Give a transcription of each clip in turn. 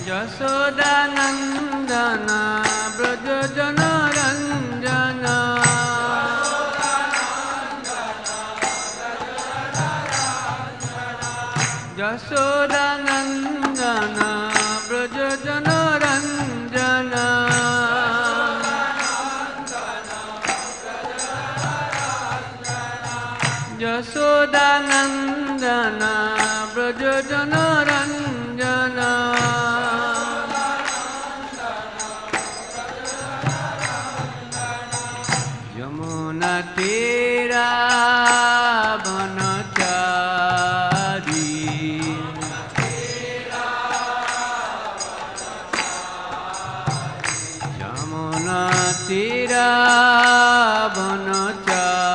Yashodanandana Braja Janaranjana Yashodanandana Braja Janaranjana Yashodanandana Braja Janaranjana Yamuna Tira Vanachari Yamuna Tira Vanachari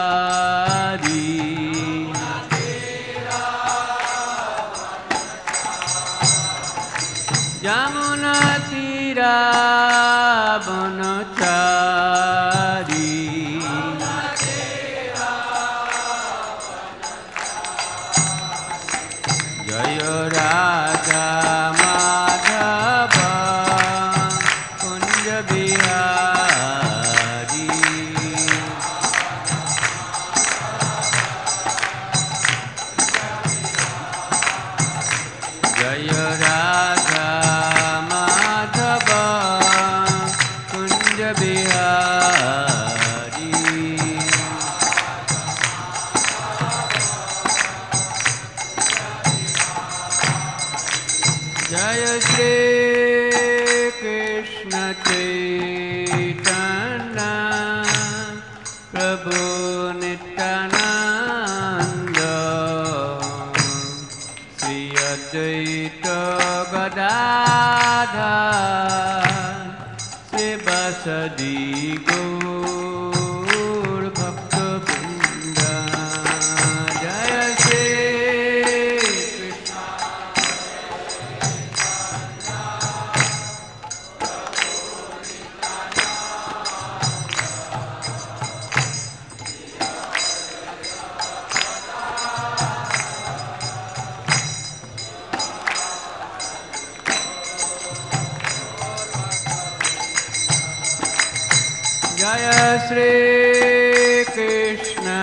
Yamuna Tira Vanachari Jaya Radha Madhava Kunja Bihari Jaya Radha Madhava Kunja Bihari Jaya Shri Krishna Chaitanya Prabhu Nityananda Sri Advaita Gadadhar Sri Vasadi Gaur Bhakta Vrinda Jaya Shri Krishna Jaya Shri Krishna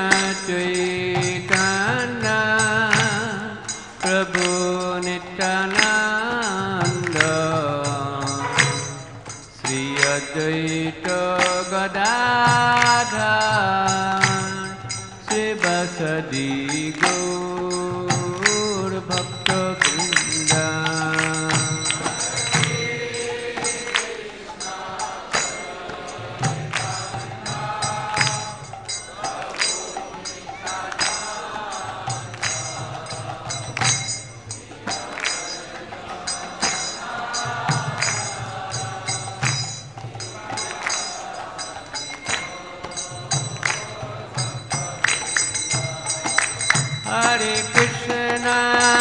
Chaitanya Prabhu Nityananda Sri Advaita Gadadhar Sri Vasadi Gaur Bhakta Vrinda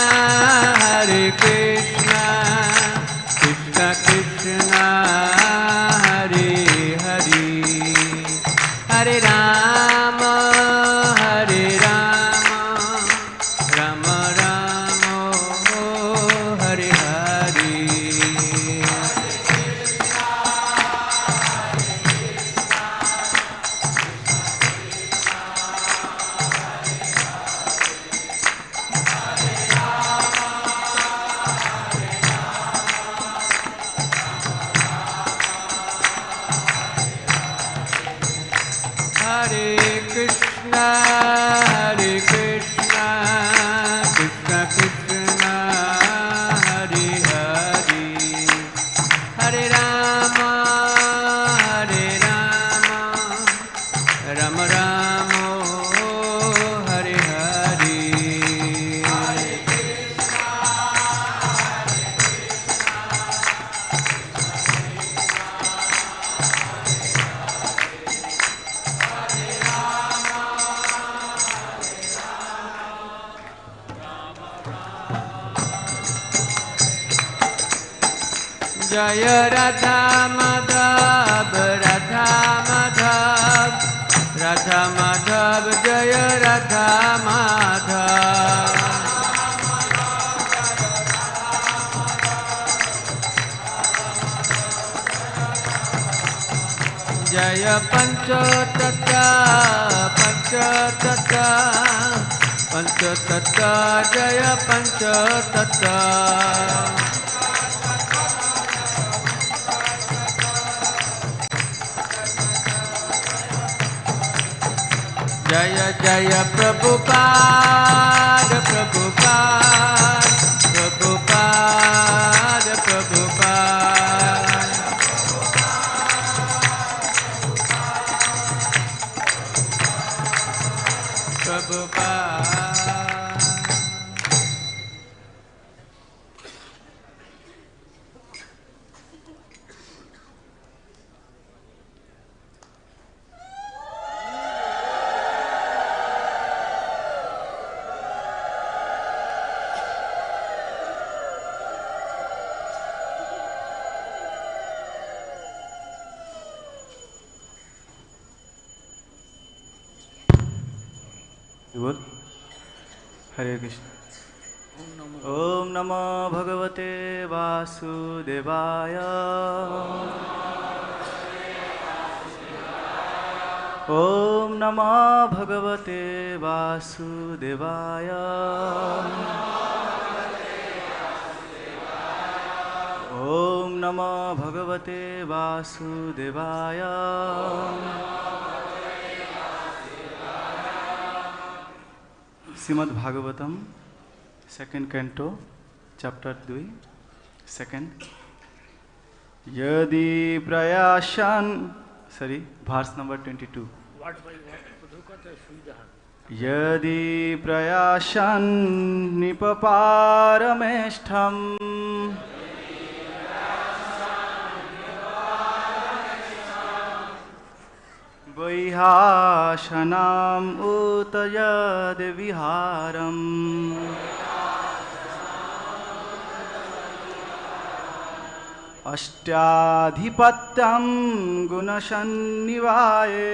Hare Krishna, Krishna Krishna, Hare Hare, Hare Rama, Rama Rama, Hare Hare. Hare Krishna, Krishna Krishna, Hare Hare, Hare Rama, Rama Rama, Hare Hare. Jaya Radha Madhav, Radha Madhav, Radha Madhav, Jaya Radha Madhav. Jaya Panchatattva Panchatattva Panchatattva Jaya Panchatattva Jaya Jaya Prabhupada Prabhupada Prabhupada Prabhupada Prabhupada Hare Krishna. Om Namo Bhagavate Vasudevaya. Om Namo Bhagavate Vasudevaya. Om Namo Bhagavate Vasudevaya. Srimad Bhagavatam, second canto, chapter 2, second. Yadi prayāsyan, verse number 22. Yadi prayāsyan nṛpa pārameṣṭhyaṁ vaihāyasānām ut yadi vihāram aṣṭādhipatyaṁ guṇa-sannivāye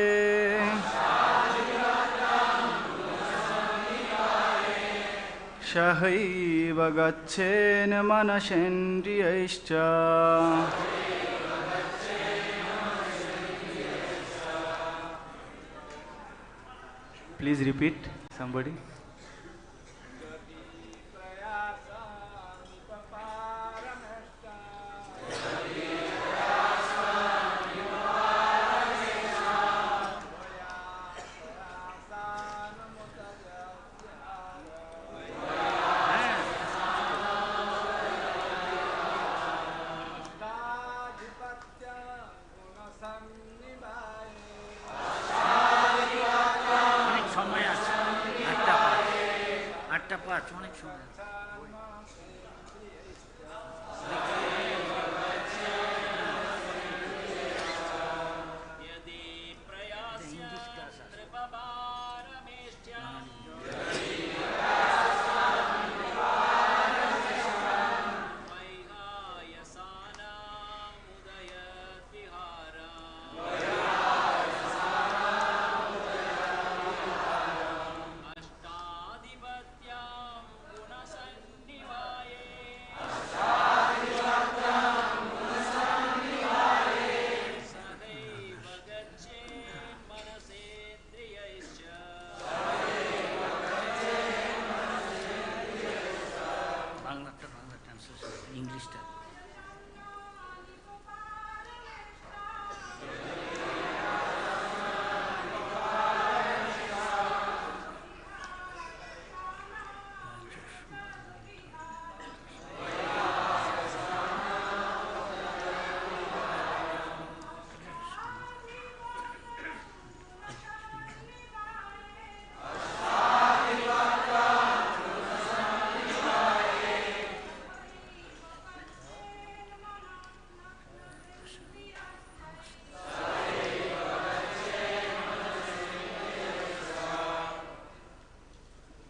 sahaiva gacchen manasendriyaiś. Please repeat, somebody.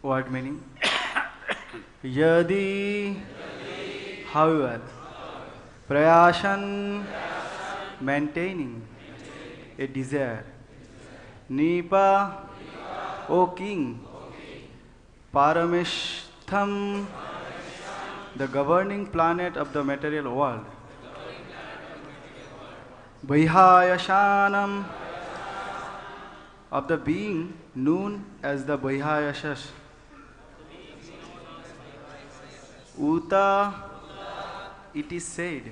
Word meaning. Yadi, however, prayāsyan, maintaining a desire. nṛpa, O king. pārameṣṭhyaṁ, the governing planet of the material world. vaihāyasānām, of the being known as the Vaihāyasas. Uta, it is said,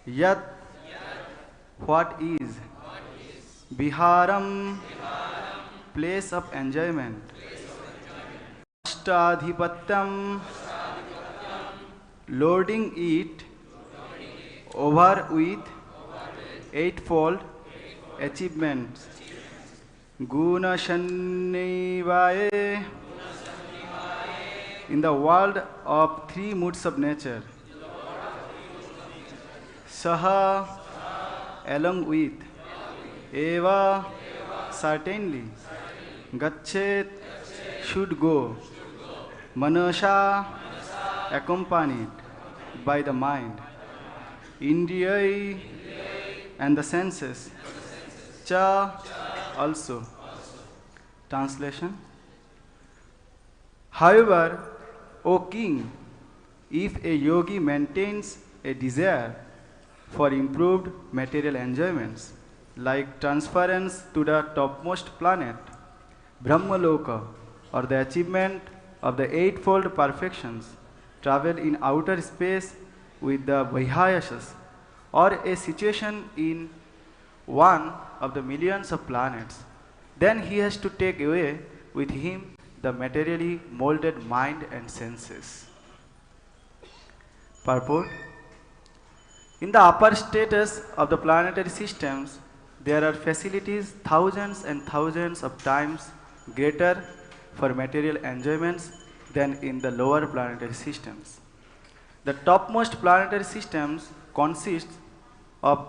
yat, what is, vihāram, place of enjoyment, aṣṭa-ādhipatyam, loading it over with eightfold achievements, guṇa-sannivāye, in the world of three moods of nature, saha, along with, eva, certainly, gacchet, should go, manasā, accompanied by the mind, indriyaiḥ, and the senses, cha, also. Translation. However, O king, if a yogi maintains a desire for improved material enjoyments, like transference to the topmost planet, Brahmaloka, or the achievement of the eightfold perfections, travel in outer space with the Vaihāyasas, or a situation in one of the millions of planets, then he has to take away with him the materially molded mind and senses. Purport. In the upper status of the planetary systems, there are facilities thousands and thousands of times greater for material enjoyments than in the lower planetary systems. The topmost planetary systems consist of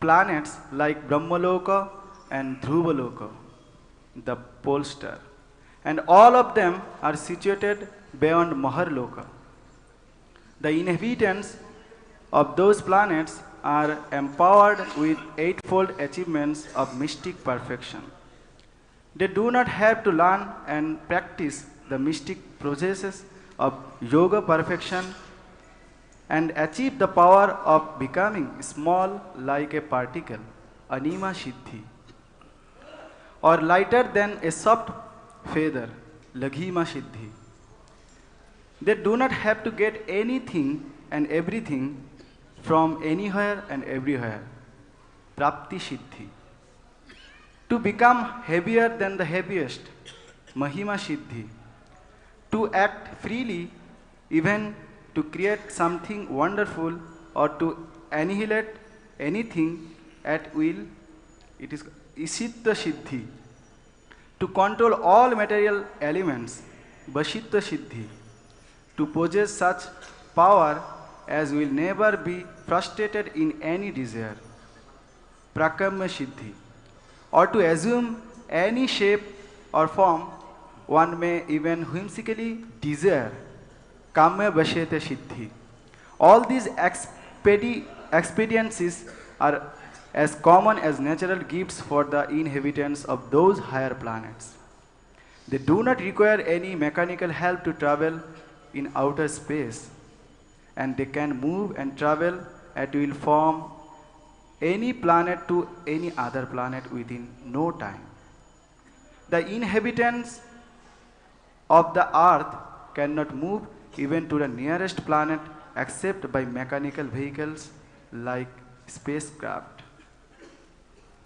planets like Brahmaloka and Dhruvaloka, the pole star, and all of them are situated beyond Maharloka. The inhabitants of those planets are empowered with eightfold achievements of mystic perfection. They do not have to learn and practice the mystic processes of yoga perfection and achieve the power of becoming small like a particle, anima siddhi, or lighter than a soft feather, laghima siddhi. They do not have to get anything and everything from anywhere and everywhere, prapti siddhi. To become heavier than the heaviest, mahima siddhi. To act freely, even to create something wonderful or to annihilate anything at will, it is isitta siddhi. To control all material elements, vashitta siddhi. To possess such power as will never be frustrated in any desire, prakamya siddhi. Or to assume any shape or form one may even whimsically desire, kamya vashete siddhi. All these expediencies are as common as natural gifts for the inhabitants of those higher planets. They do not require any mechanical help to travel in outer space, and they can move and travel at will from any planet to any other planet within no time. The inhabitants of the earth cannot move even to the nearest planet except by mechanical vehicles like spacecraft.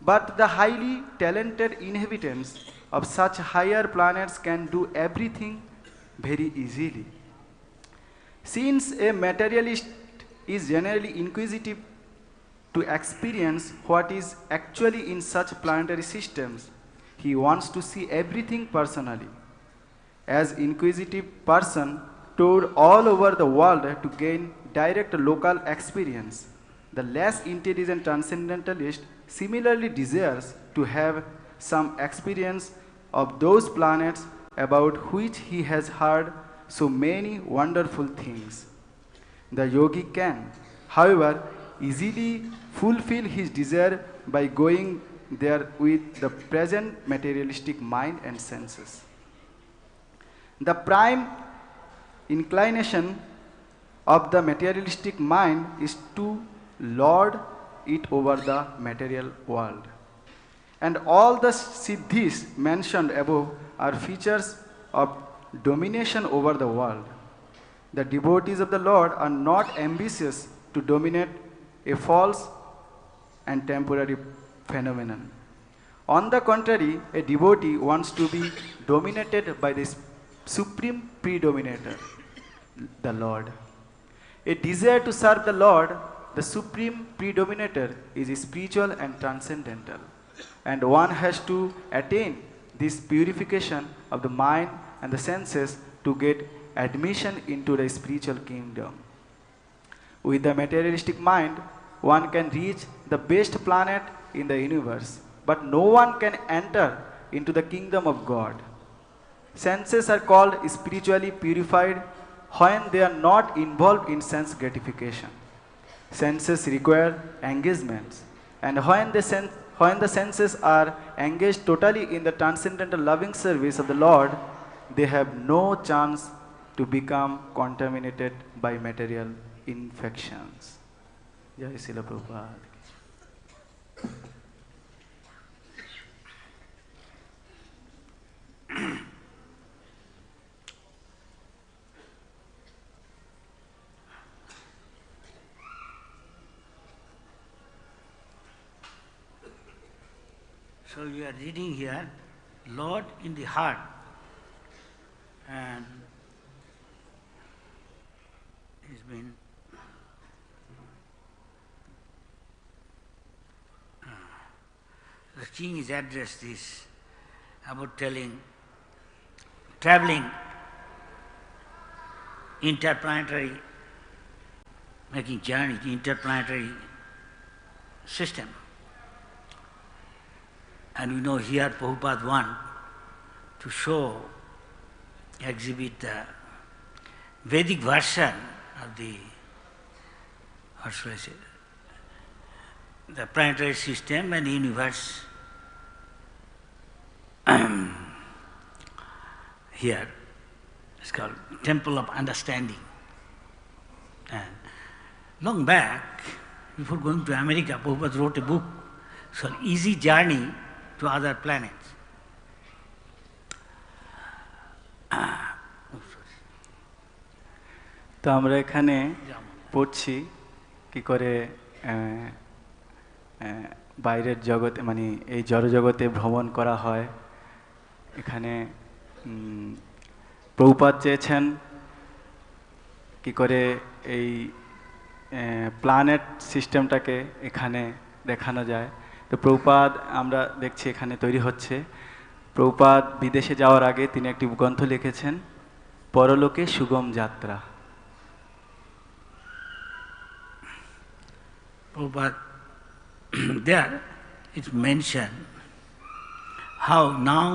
But the highly talented inhabitants of such higher planets can do everything very easily. Since a materialist is generally inquisitive to experience what is actually in such planetary systems, he wants to see everything personally. As inquisitive person toured all over the world to gain direct local experience, the less intelligent transcendentalist similarly desires to have some experience of those planets about which he has heard so many wonderful things. The yogi can, however, easily fulfill his desire by going there with the present materialistic mind and senses. The prime inclination of the materialistic mind is to laud it over the material world. And all the siddhis mentioned above are features of domination over the world. The devotees of the Lord are not ambitious to dominate a false and temporary phenomenon. On the contrary, a devotee wants to be dominated by the supreme predominator, the Lord. A desire to serve the Lord, the supreme predominator, is spiritual and transcendental. And one has to attain this purification of the mind and the senses to get admission into the spiritual kingdom. With the materialistic mind, one can reach the best planet in the universe, but no one can enter into the kingdom of God. Senses are called spiritually purified when they are not involved in sense gratification. Senses require engagements, and when the senses are engaged totally in the transcendental loving service of the Lord, they have no chance to become contaminated by material infections. Jai Srila Prabhupada. So we are reading here, Lord in the heart, and it's been the king is addressed this about traveling interplanetary, making journey to interplanetary system. And we know here Prabhupada want to show, exhibit the Vedic version of the, how should I say, the planetary system and universe. Here, it's called Temple of Understanding. And long back, before going to America, Prabhupada wrote a book called Easy Journey to Other Planets. তো আমরা এখানে পড়ছি কি করে বাইরের জগতে মানে এই জড়জগতে ভ্রমণ করা হয়। এখানে প্রভুপাদ চেয়েছেন কি করে এই প্ল্যানেট সিস্টেমটাকে এখানে দেখানো যায়। তো প্রভুপাদ আমরা দেখছি এখানে তৈরি হচ্ছে। প্রভুপাদ বিদেশে যাওয়ার আগে তিনি একটি গ্রন্থ লিখেছেন, পরলোকে সুগম যাত্রা। Prabhupada, there it's mentioned how now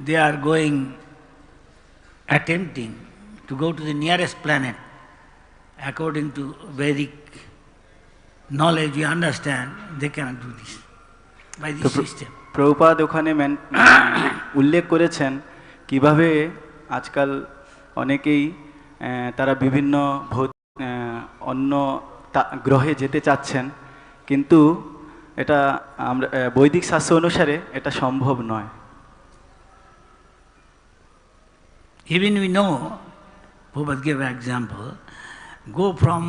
they are attempting to go to the nearest planet. According to Vedic knowledge, we understand they cannot do this by this system. Prabhupada ওখানে উল্লেখ করেছেন কিভাবে আজকাল অনেকেই তারা বিভিন্ন অন্য গ্রহে যেতে চাচ্ছেন, কিন্তু এটা আমরা বৈদিক শাস্ত্র অনুসারে এটা সম্ভব নয়। Even we know, Prabhupada gave an example, go from,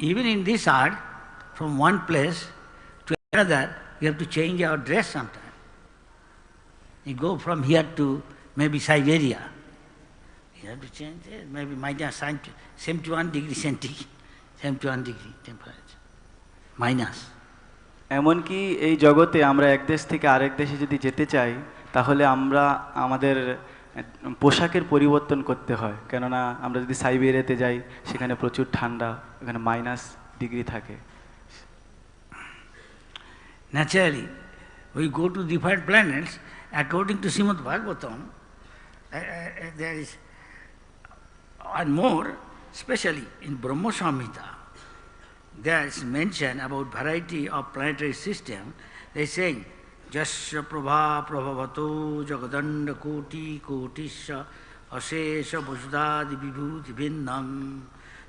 even in this earth, from one place to another, you have to change our dress sometime. You go from here to maybe Siberia, you have to change it, maybe minus 71 degrees centigrade, 71 degree temperature, minus. এমনকি এই জগতে আমরা এক দেশ থেকে আরেক দেশে যদি যেতে চাই তাহলে আমরা আমাদের পোশাকের পরিবর্তন করতে হয়, কেননা আমরা যদি সাইবেরিয়াতে যাই সেখানে প্রচুর ঠান্ডা, এখানে মাইনাস ডিগ্রি থাকে। Naturally, we go to different planets, according to Srimad Bhagavatam, there is, and more, especially in Brahma Samhita, there is mention about variety of planetary system. They are saying, Jasya prabha prabhavato jagadanda koti kotisya asesha vasudadi vibhuti bhinnam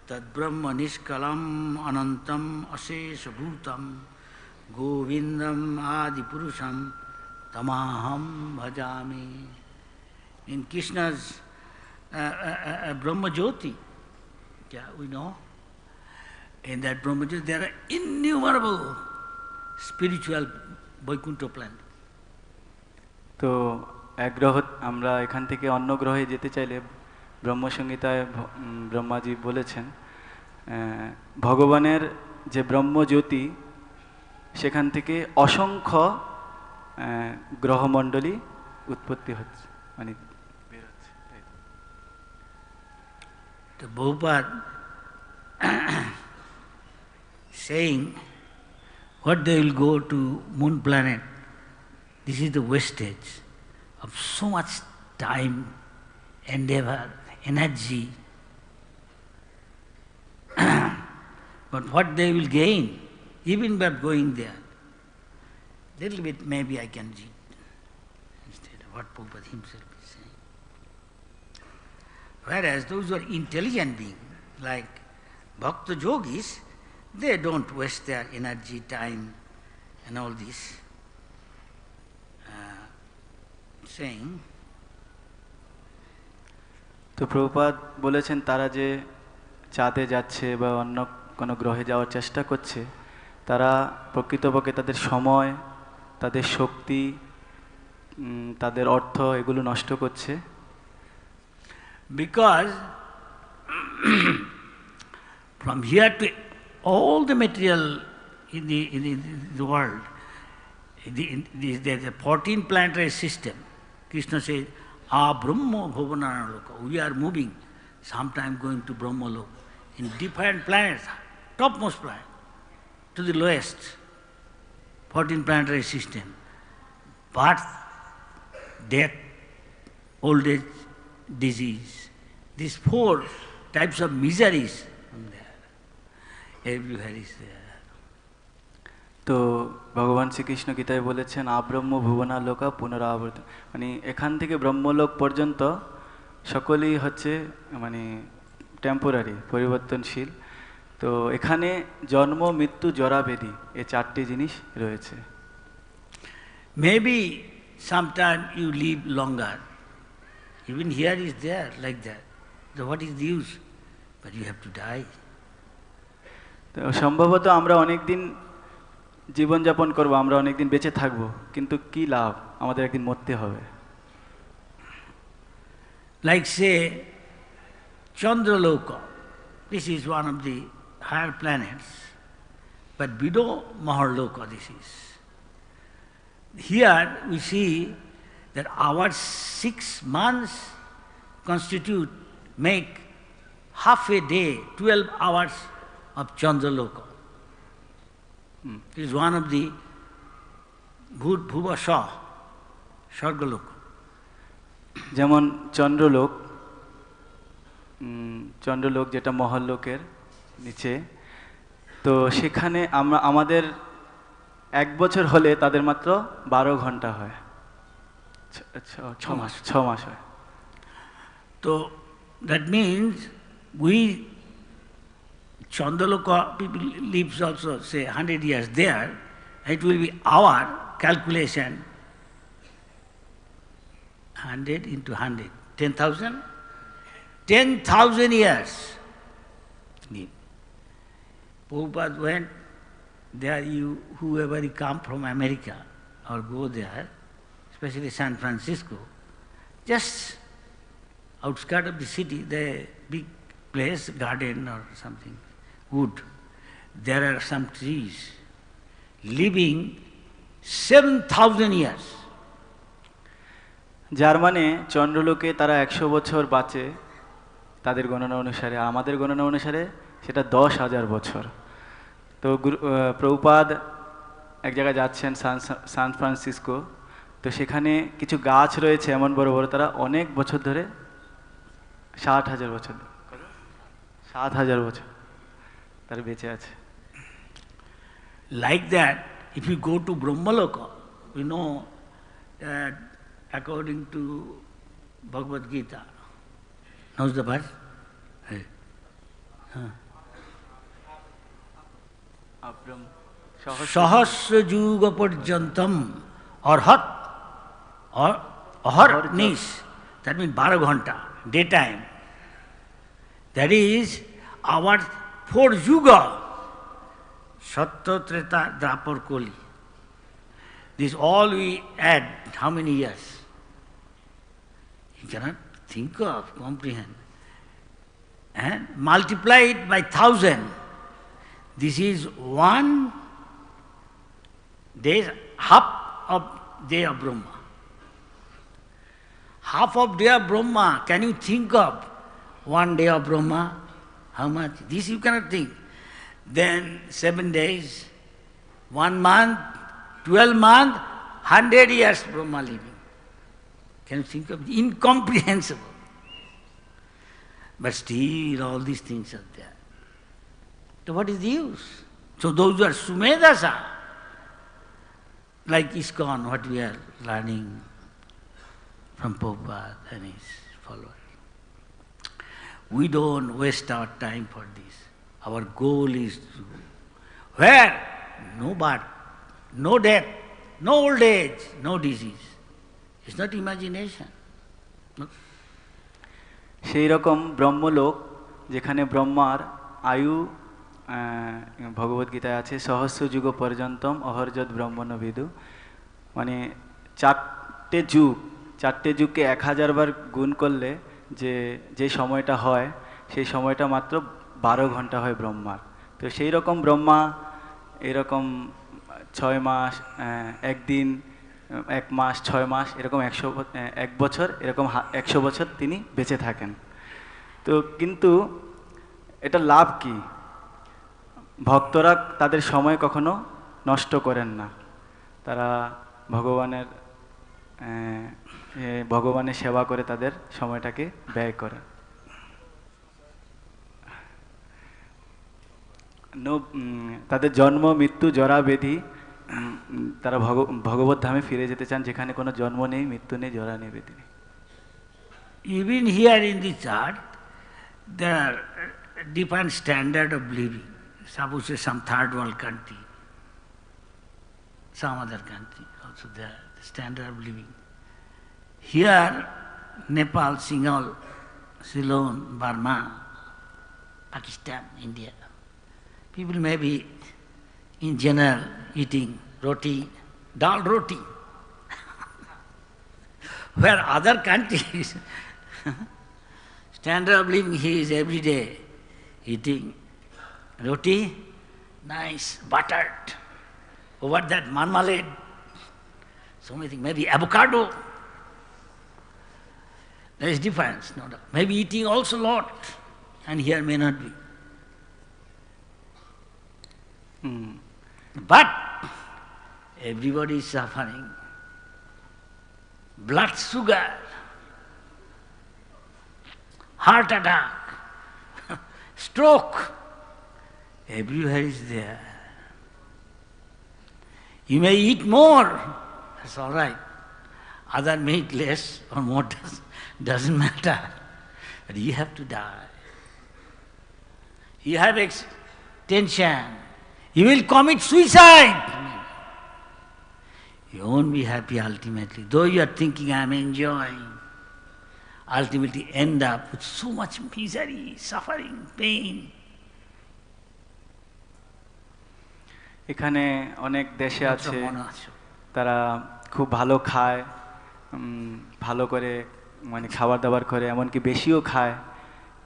tad brahma nishkalam anantam asesha bhutam Govindam Adipurusham Tamaham Bhajami. In Krishna's Brahma Jyoti, yeah, we know, in that Brahma Jyoti there are innumerable spiritual Vaikuntha planets. তো এক গ্রহ আমরা এখান থেকে অন্য গ্রহে যেতে চাইলে ব্রহ্মসংহিতায় ব্রহ্মাজি বলেছেন ভগবানের যে ব্রহ্মজ্যোতি সেখান থেকে অসংখ্য গ্রহমণ্ডলী উৎপত্তি হচ্ছে মানে বের হচ্ছে। The Prabhupada saying what they will go to moon planet, this is the wastage of so much time, endeavor, energy. But what they will gain, even by going there, little bit maybe I can read instead of what Prabhupada himself is saying. Whereas those who are intelligent beings, like Bhakta yogis, they don't waste their energy, time and all this. Saying, তো প্রভুপাদ বলেছেন তারা যে চাঁদে যাচ্ছে বা অন্য কোনো গ্রহে যাওয়ার চেষ্টা করছে তারা প্রকৃতপক্ষে তাদের সময় তাদের শক্তি তাদের অর্থ এগুলো নষ্ট করছে because from here to all the material in the world, there's a 14 planetary system. Krishna says, Brahma Bhuvanaloka. We are moving, sometime going to Brahmaloka, in different planets, topmost planet, to the lowest, 14 planetary system. Birth, death, old age, disease. These 4 types of miseries are there. Everywhere is there. তো ভগবান শ্রীকৃষ্ণ গীতায় বলেছেন আব্রহ্ম ভুবনালোকা পুনরাবর্ত মানে এখান থেকে ব্রহ্মলোক পর্যন্ত সকলেই হচ্ছে মানে টেম্পোরারি পরিবর্তনশীল তো এখানে জন্ম মৃত্যু জরা ব্যাধি এই 4টি জিনিস রয়েছে Maybe sometime you live longer. Even here is there like that. So what is the use? But you have to die. তো সম্ভবত আমরা অনেক দিন জীবনযাপন করব আমরা অনেক দিন বেঁচে থাকব কিন্তু কি লাভ আমাদের একদিন মরতে হবে Like say Chandraloka, this is one of the higher planets, but below Maharloka this is. Here we see that our 6 months constitute, make half a day, 12 hours of Chandraloka. It is one of the good Bhuvasha, Swargaloka. যেমন চন্দ্রলোক চন্দ্রলোক যেটা মহল্লোকের নিচে তো সেখানে আমরা আমাদের 1 বছর হলে তাদের মাত্র 12 ঘন্টা হয় 6 মাস হয় So that means we Chandraloka people lives also say 100 years there, it will be our calculation 100 into 100, 10,000? 10,000 years. Prabhupada went there, whoever you come from America or go there, especially San Francisco, just outskirts of the city, the big place, garden or something, wood. There are some trees living 7,000 years. যার মানে চন্দ্রলোকে তারা 100 বছর বাঁচে তাদের গণনা অনুসারে আমাদের গণনা অনুসারে সেটা 10,000 বছর তো প্রভুপাদ এক জায়গায় যাচ্ছেন সান ফ্রান্সিসকো তো সেখানে কিছু গাছ রয়েছে এমন বড় বড় তারা অনেক বছর ধরে 60,000 বছর 7,000 বছর তারা বেঁচে আছে Like that, if you go to Brahmaloka, you know that according to Bhagavad Gita, knows the verse? Sahasra Yuga Paryantam or Ahar-nish, that means 12 ghanta, daytime. That is our 4 yuga, Satya, Treta, Dwapar, Kali. This all we add, how many years? You cannot think of, comprehend. And multiply it by 1,000. This is 1 day, half of day of Brahma. Half of day of Brahma, can you think of 1 day of Brahma? How much? This you cannot think. Then 7 days, 1 month, 12 months, 100 years Brahma living. Can you think of it? Incomprehensible. But still all these things are there. So what is the use? So those who are Sumedasa, like ISKCON, what we are learning from Prabhupada and his followers. We don't waste our time for this. Our goal is to, where no birth, no death, no old age, no disease. It's not imagination. No. সেই রকম ব্রহ্মলোক যেখানে ব্রহ্মার আয়ু ভগবদ গীতায় আছে সহস্র যুগ পর্যন্তম অহর্যৎ ব্রহ্মণ বিদু, মানে 4টে যুগকে 1000 বার গুণ করলে যে সময়টা হয় সেই সময়টা মাত্র 12 ঘন্টা হয় ব্রহ্মার। তো সেই রকম ব্রহ্মা এরকম 6 মাস, 1 দিন, 1 মাস, 6 মাস, এরকম 1 বছর, এরকম 100 বছর তিনি বেঁচে থাকেন। তো কিন্তু এটা লাভ কি? ভক্তরা তাদের সময় কখনো নষ্ট করেন না, তারা ভগবানের সেবা করে তাদের সময়টাকে ব্যয় করেন। তাদের জন্ম, মৃত্যু, জরা, ব্যাধি, তারা ভগবত ধামে ফিরে যেতে চান যেখানে কোনো জন্ম নেই, মৃত্যু নেই, জরা নেই, ব্যাধি নেই। Even here in this earth, there are different standard of living. Suppose some third world country, some other country also there, the standard of living. Here, Nepal, Ceylon, Burma, Pakistan, India, people may be in general eating roti, dal roti. Where other countries, standard of living, he is every day eating roti, nice, buttered, over that marmalade, so many things, maybe avocado. There is difference, no doubt. Maybe eating also lot, and here may not be. But everybody is suffering. Blood sugar, heart attack, stroke, everywhere is there. You may eat more, that's all right. Other may eat less or more, doesn't matter. But you have to die. You have tension. You will commit suicide. You won't be happy ultimately. Though you are thinking, I am enjoying, ultimately end up with so much misery, suffering, pain. এখানে অনেক দেশে আছে তারা খুব ভালো খায়, ভালো করে মানে খাবার দাবার করে, এমনকি বেশিও খায়,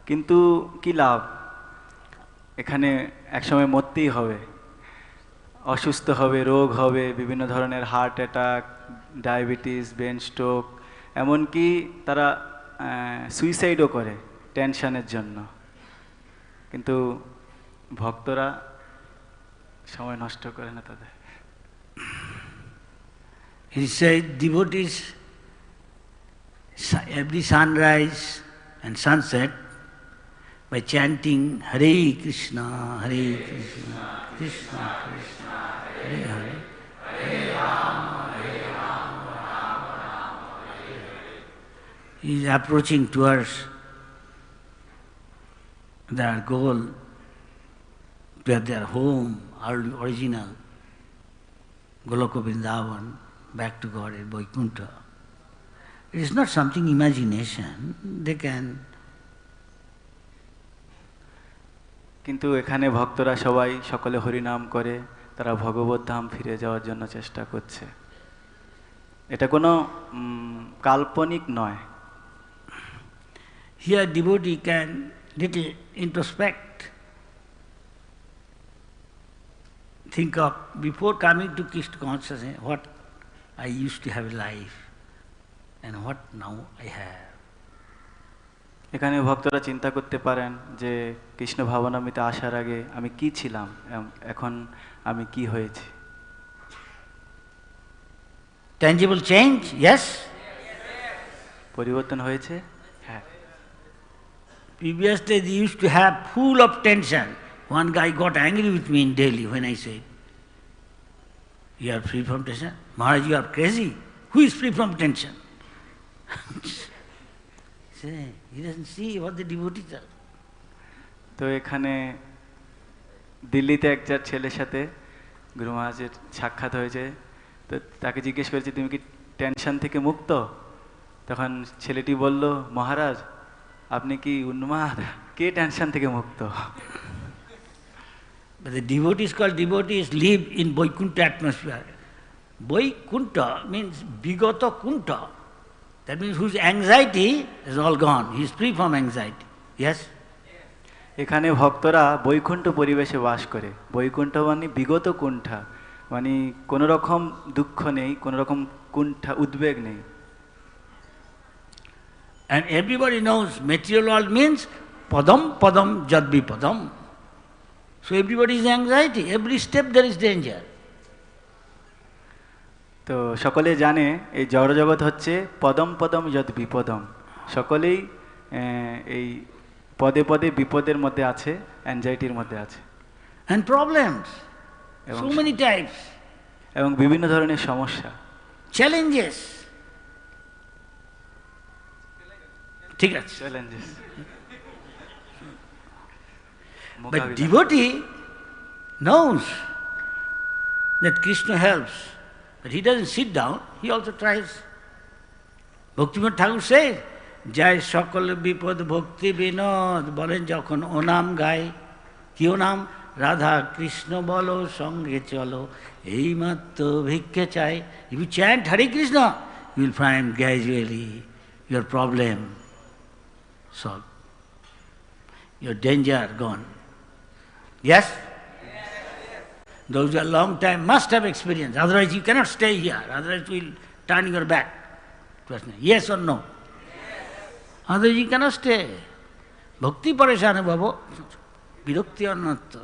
কিন্তু কি লাভ? এখানে একসময় মরতেই হবে, অসুস্থ হবে, রোগ হবে, বিভিন্ন ধরনের heart attack, diabetes, brain stroke, এমনকি তারা সুইসাইডও করে টেনশনের জন্য। কিন্তু ভক্তরা সময় নষ্ট করে না তাদের। He said devotees every sunrise and sunset by chanting Hare Krishna, Hare Krishna, Krishna Krishna, Hare Hare, Hare Rama, Hare Rama, Rama Rama, Hare Hare. He is approaching towards their goal, their home, original, Goloka Vrindavan, back to God at Vaikuntha. It is not something imagination. They can. কিন্তু এখানে ভক্তরা সবাই সকলে হরিনাম করে, তারা ভগবত ধাম ফিরে যাওয়ার জন্য চেষ্টা করছে। এটা কোনো কাল্পনিক নয়। Here devotee can little introspect, think of before coming to Krishna consciousness, what I used to have a life and what now I have. এখানে ভক্তরা চিন্তা করতে পারেন যে কৃষ্ণ ভাবনামৃতে আসার আগে আমি কি ছিলাম, এখন আমি কি হয়েছি। Tangible change, yes? পরিবর্তন হয়েছে, হ্যাঁ। Previously they used to have full of tension. One guy got angry with me in Delhi when I said, "You are free from tension?" Maharaj, you are crazy. Who is free from tension? He doesn't see what the devotees are. তো এখানে দিল্লিতে একজন ছেলের সাথে গুরু মহারাজের সাক্ষাৎ হয়েছে, তো তাকে জিজ্ঞেস করেছে তুমি কি টেনশন থেকে মুক্ত? তখন ছেলেটি বলল, মহারাজ আপনি কি উন্মাদ, কে টেনশন থেকে মুক্ত? But the devotees called devotees live in Vaikuntha atmosphere. Vaikuntha means Vigata Kunta. That means whose anxiety is all gone. He is free from anxiety. Yes? এখানে ভক্তরা বৈকুণ্ঠ পরিবেশে বাস করে। বৈকুণ্ঠ মানে বিগত কুণ্ঠা, মানে কোনো রকম দুঃখ নেই, কোনো রকম কুণ্ঠা উদ্বেগ নেই। And everybody knows material world means padam padam jadvi padam. So everybody is anxiety. Every step there is danger. তো সকলে জানে এই জড়জগৎ হচ্ছে পদম পদম যদ বিপদম। সকলেই এই পদে পদে বিপদের মধ্যে আছে, অ্যাংজাইটির মধ্যে আছে। And problems. So many types. এবং বিভিন্ন ধরনের সমস্যা, Challenges. ঠিক আছে। Challenges. But devotee knows that Krishna helps. But he doesn't sit down, he also tries. Bhaktivinoda Thakur says, Jai সকল বিপদ ভক্তি বিনোদ, বলেন যখন ও নাম গায়, কি ও নাম? রাধা কৃষ্ণ বলো সঙ্গে চলো, এই মাত্র ভিক্ষে চাই। If you chant Hare Krishna, you will find gradually your problem solved, your danger gone. Yes? Those who are long time must have experience, otherwise you cannot stay here, otherwise you will turn your back. Yes or no? Yes. Otherwise you cannot stay. Bhakti pareshana bhavo, birakti annatto.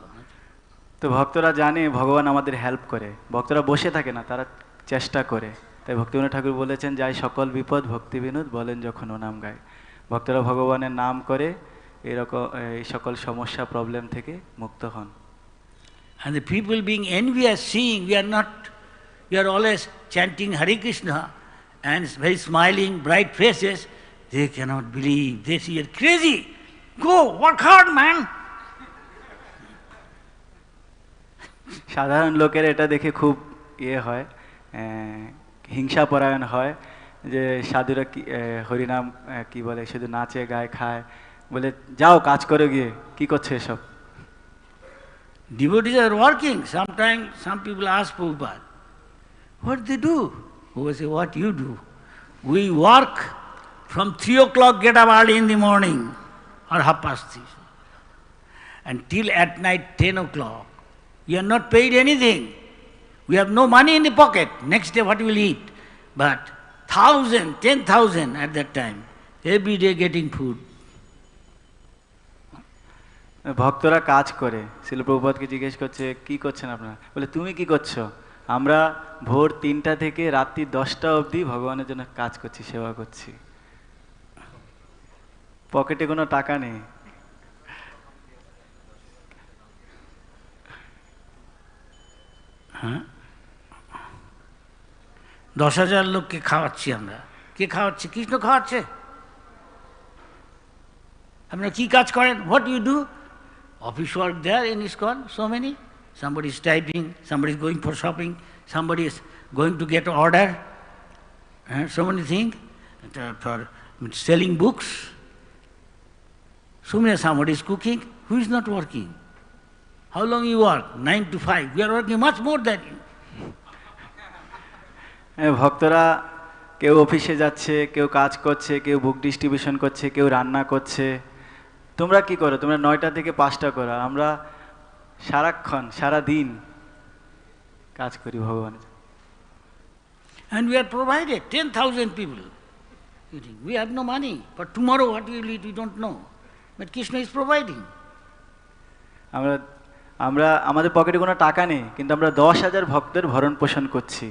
তো ভক্তরা জানে ভগবান আমাদের help করে, ভক্তরা বসে থাকে না, তারা চেষ্টা করে। তাই ভক্তিবিনোদ ঠাকুর বলেছেন, যাই সকল বিপদ ভক্তি বিনোদ, বলেন যখন ও নাম গায়। ভক্তরা ভগবানের নাম করে এরকম এই সকল সমস্যা প্রবলেম থেকে মুক্ত হন। And the people being envious, seeing we are always chanting Hare Krishna and very smiling, bright faces, they cannot believe. They see you're crazy. Go, work hard, man. সাধারণ লোকের এটা দেখে খুব হয়, হিংসা পরায়ণ হয়, যে সাধুরা কি হরিনাম কি বলে, শুধু নাচে গায় খায়, বলে যাও কাজ করে গিয়ে, কি করছে এসব? Devotees are working. Sometimes some people ask Prabhupada, what they do? Prabhupada say, what you do? We work from 3 o'clock, get up early in the morning, or 3:30, until at night 10 o'clock. We are not paid anything. We have no money in the pocket. Next day what we will eat? But 1,000, 10,000 at that time, every day getting food. ভক্তরা কাজ করে। শিল প্রভুপাদকে জিজ্ঞেস করছে, কি করছেন আপনারা? বলে তুমি কি করছো? আমরা ভোর 3টা থেকে রাত্রি 10টা অবধি ভগবানের জন্য কাজ করছি, সেবা করছি, পকেটে কোনো টাকা নেই। হ্যাঁ, 10,000 লোককে খাওয়াচ্ছি আমরা। কে খাওয়াচ্ছে? কৃষ্ণ খাওয়াচ্ছে। আপনারা কি কাজ করেন? What you do? Office work there in ISKCON, so many. somebody is typing, somebody is going for shopping, somebody is going to get order, so many things, for selling books. So many, somebody is cooking, who is not working? How long you work? 9 to 5. We are working much more than you. ভক্তরা কেউ অফিসে যাচ্ছে, কেউ কাজ করছে, কেউ বুক distribution করছে, কেউ রান্না করছে। তোমরা কি করো? তোমরা 9টা থেকে 5টা করো। আমরা সারাক্ষণ সারা দিন কাজ করি ভগবান। And we are provided 10,000 people eating. We have no money, but tomorrow what we will eat we don't know. But Krishna is providing. আমরা আমাদের পকেটে কোনো টাকা নেই, কিন্তু আমরা 10,000 ভক্তের ভরণ পোষণ করছি।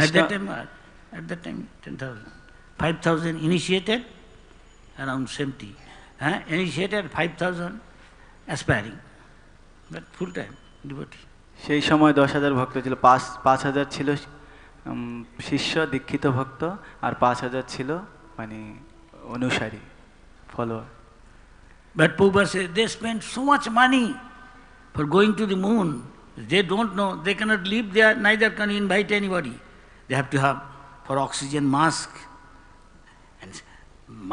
At that time 10,000. 5,000 initiated, around 70. Initiated 5,000 aspiring, but full time devotee. সেই সময় 10,000 ভক্ত ছিল, 5,000 ছিল শিষ্য দীক্ষিত ভক্ত, আর 5,000 ছিল মানে অনুসারী, follower. But Prabhupada says they spend so much money for going to the moon. They don't know, they cannot live there, neither can invite anybody. They have to have for oxygen mask, and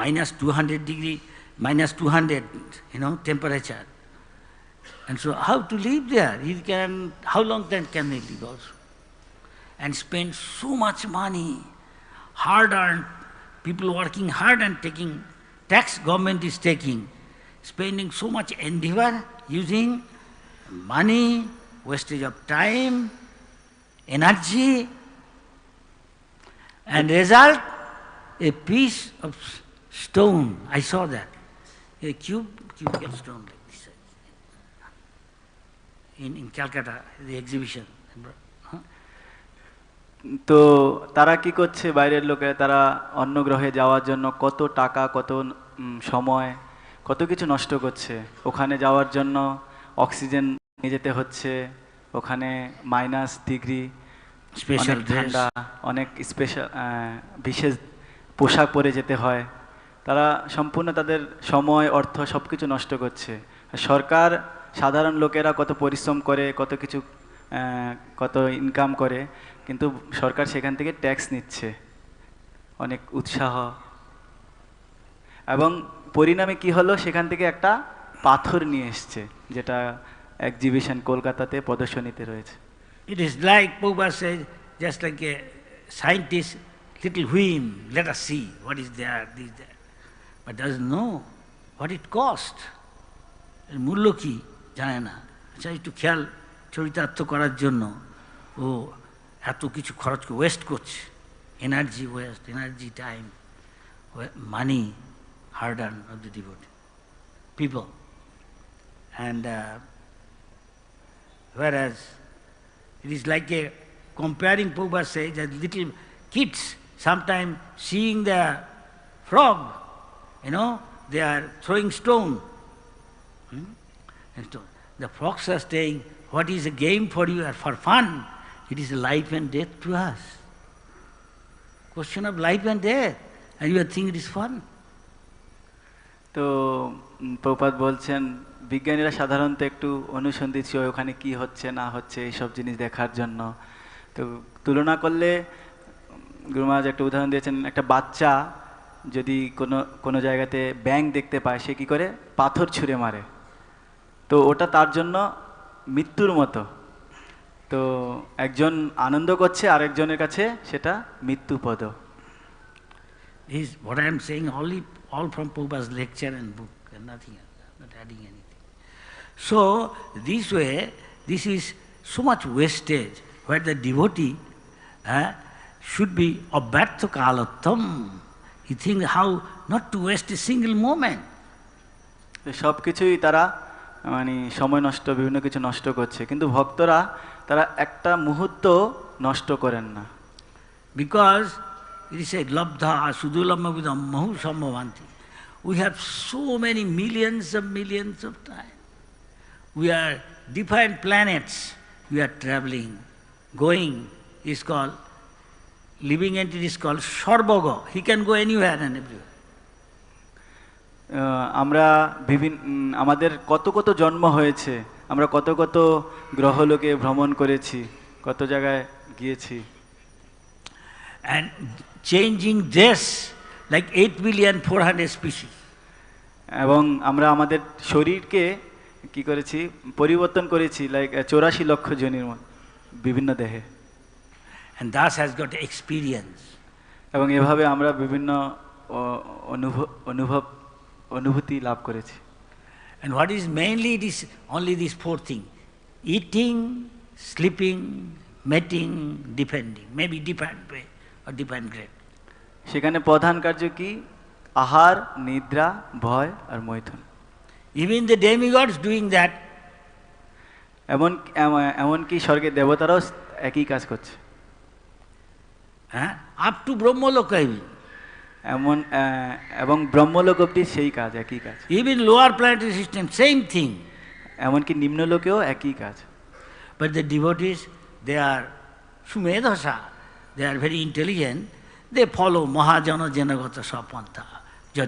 minus 200 degree, minus 200, temperature. And so how to live there? How long then can they live also? And spend so much money, hard earned, people working hard and taking, tax government is taking, spending so much endeavor, using money, wastage of time, energy, and result, a piece of stone. I saw that. A cubical stone like this. In Calcutta, the exhibition. তো তারা কি করছে বাইরের লোকেরা? তারা অন্য গ্রহে যাওয়ার জন্য কত টাকা, কত সময়, কত কিছু নষ্ট করছে। ওখানে যাওয়ার জন্য অক্সিজেন নিয়ে যেতে হচ্ছে, ওখানে মাইনাস ডিগ্রি, স্পেশাল ঠান্ডা, অনেক স্পেশাল বিশেষ পোশাক পরে যেতে হয়। তারা সম্পূর্ণ তাদের সময়, অর্থ সব কিছু নষ্ট করছে। সরকার, সাধারণ লোকেরা কত পরিশ্রম করে, কত ইনকাম করে, কিন্তু সরকার সেখান থেকে ট্যাক্স নিচ্ছে, অনেক উৎসাহ। এবং পরিণামে কি হলো? সেখান থেকে একটা পাথর নিয়ে এসছে, যেটা এক্সিবিশন কলকাতাতে প্রদর্শনীতে রয়েছে। It is like Prabhupada says, just like a scientist, little whim, let us see what is there, this, that. But doesn't know what it cost. মূল্য কি জানে না। আচ্ছা, একটু খেয়াল চরিতার্থ করার জন্য ও এত কিছু খরচ ওয়েস্ট করছে, energy waste, energy, time, money, hard earn of the devotee people. And whereas it is like a comparing, Prabhupada says, that little kids sometimes seeing the frog, they are throwing stone. And so the frogs are saying, what is a game for you or for fun? It is life and death to us. Question of life and death. And you think it is fun? তো প্রভুপাদ বলছেন, বিজ্ঞানীরা সাধারণত একটু অনুসন্ধিৎসু হয় ওখানে কি হচ্ছে না হচ্ছে এইসব জিনিস দেখার জন্য। তো তুলনা করলে গুরু মহারাজ একটা উদাহরণ দিয়েছেন, একটা বাচ্চা যদি কোনো জায়গাতে ব্যাঙ দেখতে পায়, সে কি করে? পাথর ছুঁড়ে মারে। তো ওটা তার জন্য মৃত্যুর মতো। তো একজন আনন্দ করছে, আরেকজনের কাছে সেটা মৃত্যুপদ। Is what I am saying all from Prabhupada's lecture and book and nothing else, not adding anything. So this way, this is so much wastage where the devotee should be abhyartha kalatam. He thinks how not to waste a single moment. সব কিছুই তারা মানে সময় নষ্ট, বিভিন্ন কিছু নষ্ট করছে, কিন্তু ভক্তরা তারা একটা মুহূর্ত নষ্ট করেন না। Because it is said, labdha sudulama vidam mahu sambhavanti. We have so many millions of time. We are different planets. We are traveling, going. Is called living entity is called sarvaga. He can go anywhere and everywhere. আমরা আমাদের কত কত জন্ম হয়েছে, আমরা কত কত গ্রহলোকে ভ্রমণ করেছি, কত জায়গায় গিয়েছি। And changing dress like 8,400,000,000 species. এবং আমরা আমাদের শরীরকে কি করেছি, পরিবর্তন করেছি লাইক 84 লক্ষ জনের বিভিন্ন দেহে। And thus has got experience. এবং এভাবে আমরা বিভিন্ন অনুভূতি লাভ করেছি। And what is mainly it is only these four things: eating, sleeping, mating, defending. Maybe different way or different grade. সেখানে প্রধান কার্য কি? আহার, নিদ্রা, ভয় আর মৈথুন। Even the demigods doing that. এমনকি স্বর্গের দেবতারাও একই কাজ করছে। Up to Brahmaloka even. এবং ব্রহ্মলোক অবধি সেই কাজ, একই কাজ। Even lower planetary system, same thing. এমনকি নিম্নলোকেও একই কাজ। But the devotees, they are sumedhasa, they are very intelligent, they follow mahajana janagata sapantha.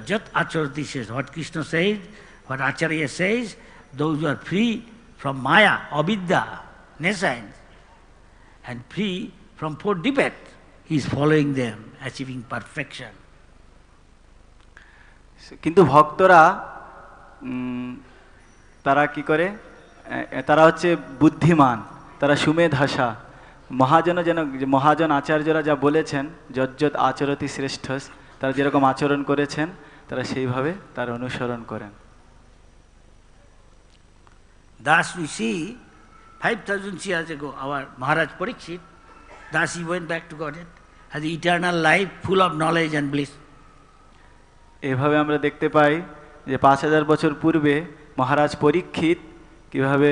Jat acharati says, what Krishna says, what Acharya says, those who are free from maya, avidya, nescience, and free from four defects, he is following them, achieving perfection. কিন্তু ভক্তরা তারা কি করে, তারা হচ্ছে বুদ্ধিমান, তারা সুমেধাসা। মহাজন আচার্যরা যা বলেছেন, যজ্জত আচরতি শ্রেষ্ঠস, তারা যেরকম আচরণ করেছেন তারা সেইভাবে তার অনুসরণ করেন। Thus we see 5,000 years ago our Maharaj Parikshit, thus he went back to Godhead, has the eternal life full of knowledge and bliss. এভাবে আমরা দেখতে পাই যে 5,000 বছর পূর্বে মহারাজ পরীক্ষিত কিভাবে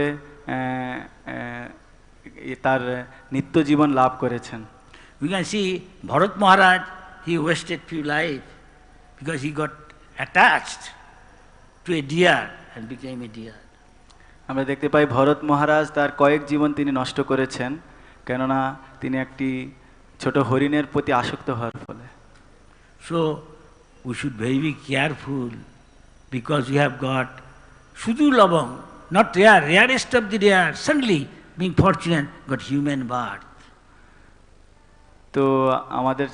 তার নিত্য জীবন লাভ করেছেন। We can see Bharat Maharaj, he wasted few life because he got attached to a deer and became a deer. আমরা দেখতে পাই ভরত মহারাজ তার কয়েক জীবন তিনি নষ্ট করেছেন, কেননা তিনি একটি ছোট হরিণের প্রতি আসক্ত হওয়ার ফলে। So we should very be careful because we have got Sudulabam, not rare, rarest of the rare, suddenly being fortunate, got human birth. তো আমাদের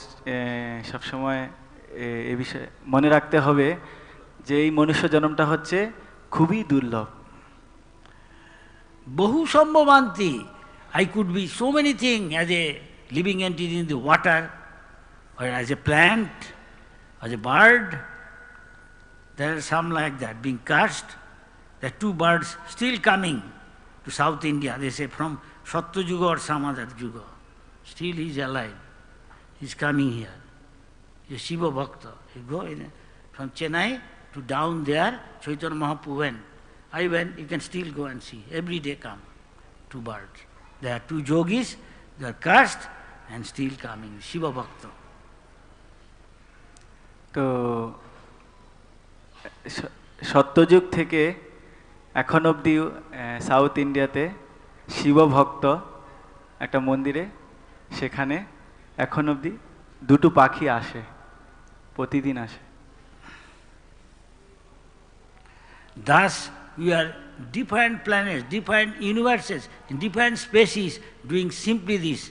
সবসময় এই বিষয়ে মনে রাখতে হবে যে এই মনুষ্য জন্মটা হচ্ছে খুবই দুর্লভ। Bahu sambhavanti, I could be so many things as a living entity in the water, or as a plant, as a bird. There are some like that being cast. There are two birds still coming to South India. They say from Satya Yuga or some other Yuga. Still he is alive. He is coming here. He is Shiva Bhakta. He go from Chennai to down there. Chaitanya Mahaprabhu went. I went. You can still go and see. Every day come two birds. There are two yogis. They are cast and still coming. Shiva Bhakta. তো সত্যযুগ থেকে এখন অবধি south ইন্ডিয়াতে শিবভক্ত একটা মন্দিরে, সেখানে এখন অবধি দুটো পাখি আসে, প্রতিদিন আসে। Thus we are different planets, different universes, in different species doing simply this: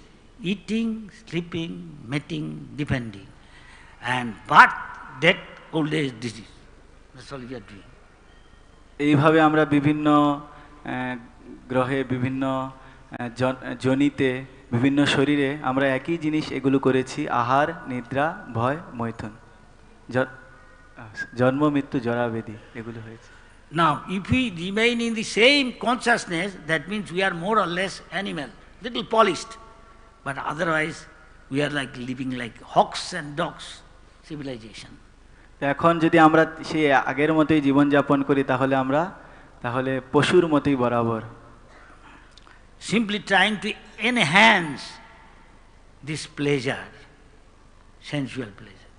eating, sleeping, mating, defending, and birth, death, old age, disease. That's all we are doing. এইভাবে আমরা বিভিন্ন গ্রহে, বিভিন্ন জনিতে, বিভিন্ন শরীরে আমরা একই জিনিস এগুলো করেছি: আহার, নিদ্রা, ভয়, মৈথুন, জন্ম, মৃত্যু, জরা, ব্যাধি, এগুলো হয়েছে। Now, if we remain in the same consciousness, that means we are more or less animal, little polished, but otherwise we are like living like hawks and dogs civilization. এখন যদি আমরা সেই আগের মতোই জীবনযাপন করি তাহলে পশুর মতোই বরাবর। Simply trying to enhance this pleasure, sensual pleasure.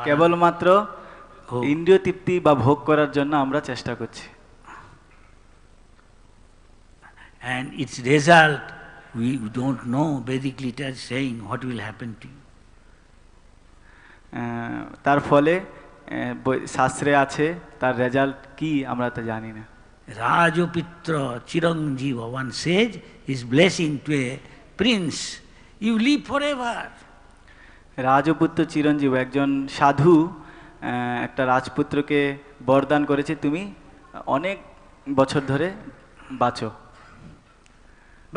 কেবলমাত্র ইন্দ্রিয় তৃপ্তি বা ভোগ করার জন্য আমরা চেষ্টা করছি। And its result, we don't know. Basically, it is saying what will happen to you. তার ফলে শাস্ত্রে আছে, তার রেজাল্ট কি আমরা তো জানি না। Rajapitra Chiranjiva, one says, is blessing to a prince. You live forever. রাজপুত্র চিরঞ্জীব, একজন সাধু একটা রাজপুত্রকে বরদান করেছে, তুমি অনেক বছর ধরে বাঁচো।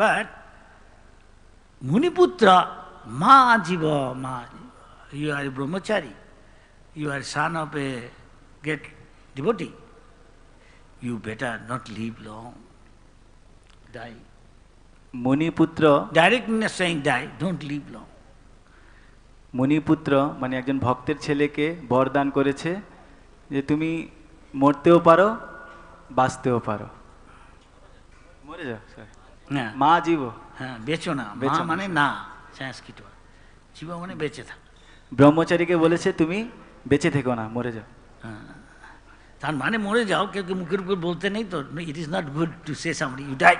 But Muniputra ma jiva ma jiva. You are a brahmachari. You are son of a great devotee. You better not live long. Die. মুনিপুত্র, Directly not saying die, don't live long. মুনিপুত্র মানে একজন ভক্তের ছেলেকে বরদান করেছে যে তুমি মরতেও পারো, বাঁচতেও পারো। মরে যাও, হ্যাঁ, মা জীব, হ্যাঁ, বেচো না। বেচো মা না। মানে না, সংস্কৃত। জীব মানে বেঁচে থাক। ব্রহ্মচারীকে বলেছে তুমি বেঁচে থেকো না, মরে যাও। হ্যাঁ, তার মানে মরে যাও, কেউ কেউ মুখের উপর বলতে নেই তো। It is not good to say somebody you die.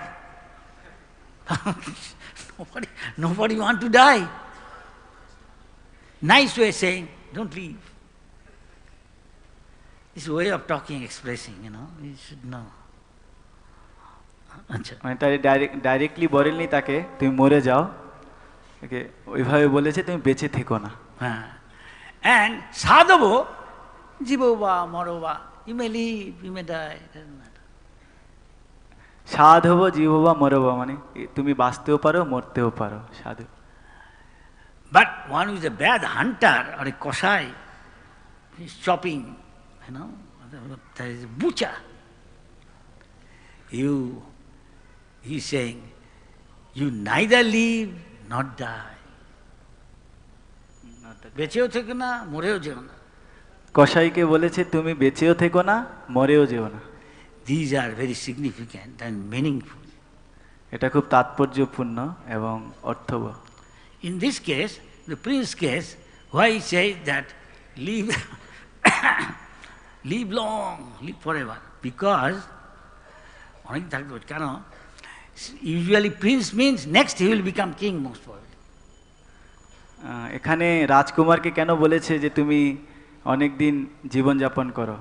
Nobody want to die. Nice way of saying, don't leave. This way of talking, expressing, you should know. আচ্ছা, মানে তাই ডাইরেক্টলি বলেননি তাকে তুমি মরে যাও, ওকে ওইভাবে বলেছে তুমি বেঁচে থেকো না। হ্যাঁ, and sadhavo jivova morova, you may live, you may die, it doesn't matter. সাধব জীববা মরবা মানে তুমি বাঁচতেও পারো, মরতেও পারো, সাধু। But one who is a bad hunter or a kosai, he is chopping, there is a butcher. He is saying, you neither live nor die. বেঁচেও থেকো না, মরেও যেও না। কসাইকে বলেছে তুমি বেঁচেও থেকো না, মরেও যেও না। These are very significant and meaningful. এটা খুব তাৎপর্যপূর্ণ এবং অর্থবহ। In this case, the prince case, why he says that live, live long, live forever? Because, অনেক থাকতে পারে, কেন? Usually prince means next he will become king most probably. এখানে রাজকুমারকে কেন বলেছে যে তুমি অনেক দিন জীবনযাপন করো?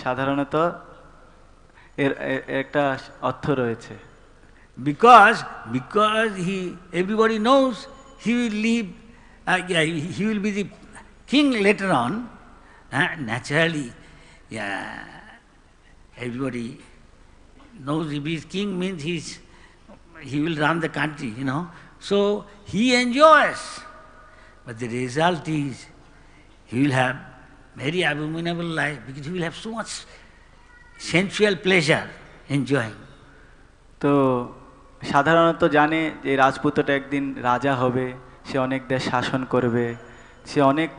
সাধারণত এর একটা অর্থ রয়েছে। Because everybody knows he will live, he will be the king later on. Naturally, everybody knows if he is king means he will run the country, So he enjoys, but the result is he will have very abominable life because he will have so much sensual pleasure enjoying. তো সাধারণত জানে যে রাজপুত্রটা একদিন রাজা হবে, সে অনেক দেশ শাসন করবে, সে অনেক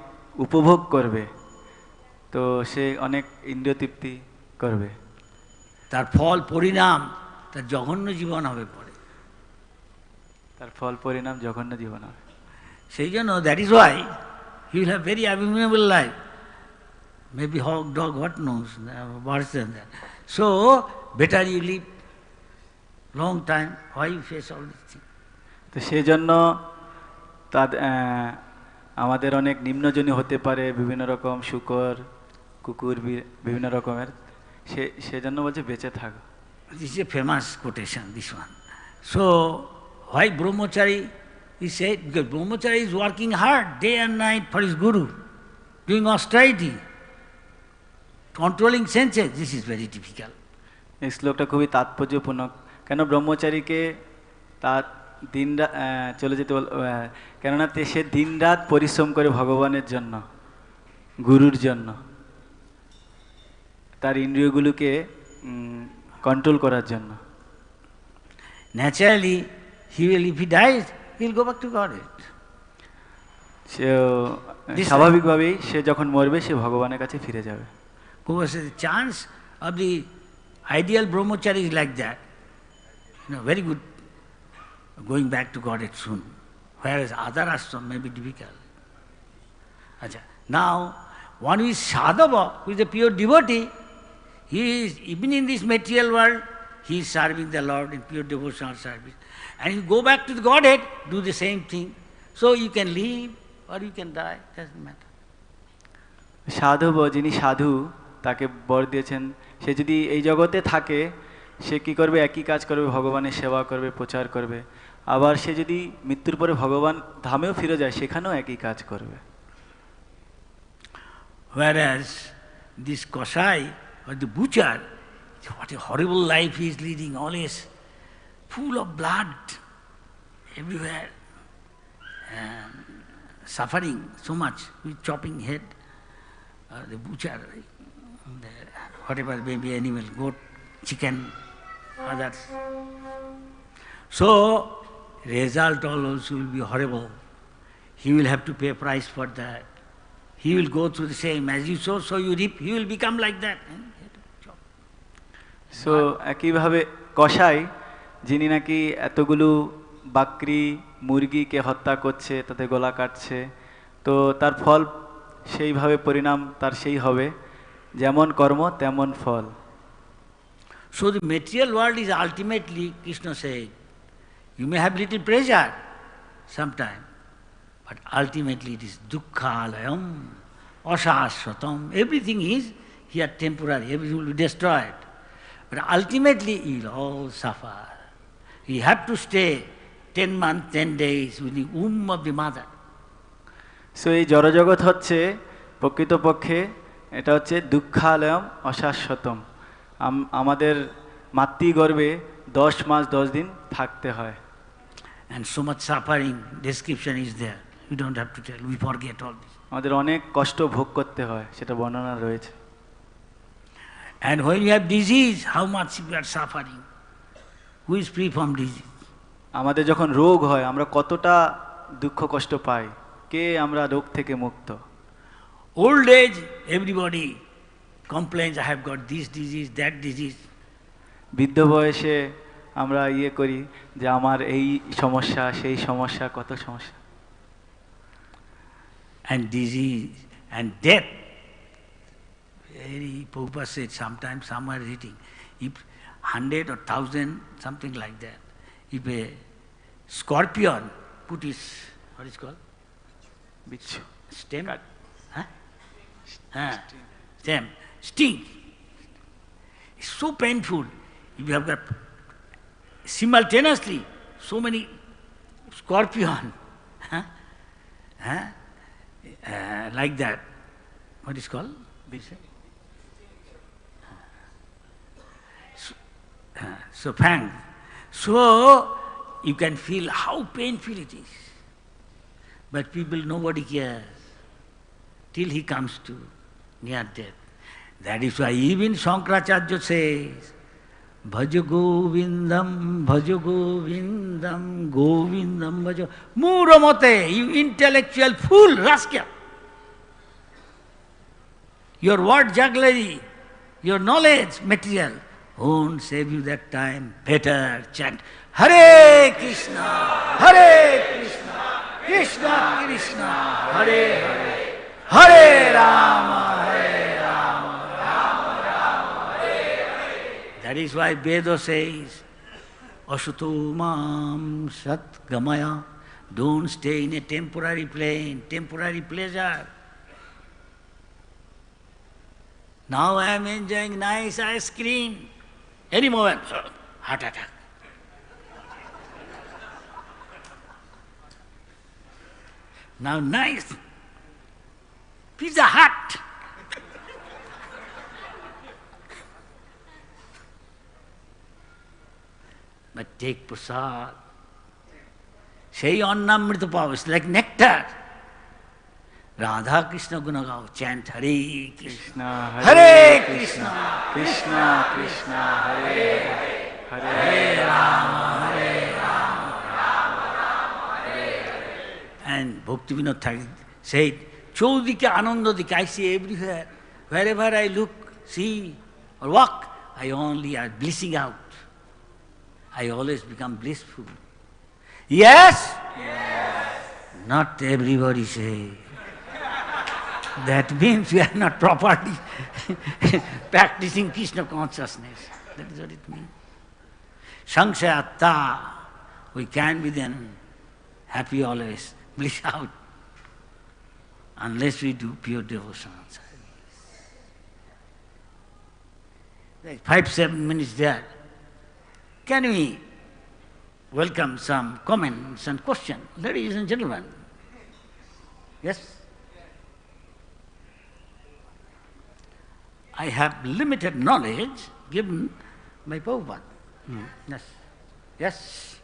উপভোগ করবে, তো সে অনেক ইন্দ্রিয় তৃপ্তি করবে। তার ফল পরিণাম তার জঘন্য জীবন হবে পরে। তার ফল পরিণাম জঘন্য জীবন হবে। সেই জন্য that is why he will have very abnormal life, maybe hawk, dog, what knows, worse than that. So better you live long time. Why you face all these things? তো সেই জন্য আমাদের অনেক নিম্নজনী হতে পারে, বিভিন্ন রকম শুকর, কুকুর, বিভিন্ন রকমের, সেজন্য বলছে বেঁচে থাকো। This is a famous quotation, this one. So why brahmachari is said? Because brahmachari is working hard day and night for his guru, doing austerity, controlling senses. This is very difficult. এই শ্লোকটা খুবই তাৎপর্যপূর্ণ। কেন ব্রহ্মচারীকে তার দিনরাত চলে যেতে কেননা সে দিনরাত পরিশ্রম করে ভগবানের জন্য, গুরুর জন্য, তার ইন্দ্রিয়গুলোকে কন্ট্রোল করার জন্য। Naturally, if he dies, he will go back to Godhead. সে স্বাভাবিকভাবেই সে যখন মরবে সে ভগবানের কাছে ফিরে যাবে। Because the chance of the ideal brahmachari is like that, very good, going back to Godhead soon, whereas other ashram may be difficult. Now, one who is sadhava, who is a pure devotee, he is, even in this material world, he is serving the Lord in pure devotional service. And you go back to the Godhead, do the same thing. So you can live or you can die, doesn't matter. সাধব যিনি সাধু তাকে বর দিয়েছেন সে যদি এই জগতে থাকে সে কি করবে একই কাজ করবে ভগবানের সেবা করবে প্রচার করবে আবার সে যদি মৃত্যুর পরে ভগবান ধামেও ফিরে যায় সেখানেও একই কাজ করবে Whereas this Kosai or the butcher, what a horrible life he is leading, always full of blood everywhere, suffering so much with chopping head. The butcher, whatever may be animal, goat, chicken, others. So, result also will be horrible. He will have to pay a price for that. He will go through the same, as you sow, so you reap, he will become like that. So একইভাবে কসাই যিনি নাকি এতগুলো বাকরি মুরগিকে হত্যা করছে তাতে গলা কাটছে তো তার ফল সেইভাবে পরিণাম তার সেই হবে যেমন কর্ম তেমন ফল So the material world is ultimately, Krishna said, you may have little pleasure sometime, but ultimately it is dukkhalayam, aṣṭa-ādhipatyam. Everything is here temporary, everything will be destroyed. But ultimately you will all suffer. You have to stay 10 months, 10 days with the womb of the mother. So এই জড়জগৎ হচ্ছে প্রকৃতপক্ষে এটা হচ্ছে দুঃখালয়ম অশাশ্বতম আমাদের মাতৃগর্ভে 10 মাস 10 দিন থাকতে হয় And so much suffering, description is there. You don't have to tell, we forget all this. আমাদের অনেক কষ্ট ভোগ করতে হয় সেটা বর্ণনা রয়েছে And when you have disease, how much you are suffering? Who is free from disease? আমাদের যখন রোগ হয় আমরা কতটা দুঃখ কষ্ট পাই কে আমরা রোগ থেকে মুক্ত Old age, everybody complains, I have got this disease, that disease. বৃদ্ধ বয়সে আমরা করি যে আমার এই সমস্যা সেই সমস্যা কত সমস্যা And disease and death. Very Prabhupada said sometimes somewhere reading, if 100 or 1,000, something like that, if a scorpion put his, what is called? Bichchu Stem? Huh? Stem. Sting. It's so painful. If you have got simultaneously so many scorpion, like that. What is called? So fang. So you can feel how painful it is. But people, nobody cares till he comes to near death. That is why even Shankaracharya says, Bhaja Govindam, Govindam, Bhaja. Muramate, you intellectual fool, rascal. Your word jugglery, your knowledge material won't save you that time. Better chant Hare Krishna, Krishna Krishna, Hare Hare, Hare Rama, Rama Rama, Hare Hare. That is why Veda says, Ashuto mam sat gamaya. Don't stay in a temporary plane, temporary pleasure. Now I am enjoying nice ice cream. Any moment, heart attack. Now nice Pizza Hut. But take prasad. Say annamrita pav, it's like nectar. Radha Krishna Gunagao, chant Hare Krishna, Hare Krishna, Krishna Krishna Hare Hare, Hare Rama, Rama Rama, Hare Hare. And Bhaktivinoda Thakur said, Chaudika Anandadika, I see everywhere. Wherever I look, see or walk, I only are blissing out. I always become blissful. Yes? Yes. Not everybody say. That means we are not properly practicing Krishna consciousness. That is what it means. Saṅkṣayatta, we can be then happy always, bliss out, unless we do pure devotion. like 5-7 minutes there. Can we welcome some comments and questions? Ladies and gentlemen. Yes? I have limited knowledge given by Prabhupada. Yes. Yes.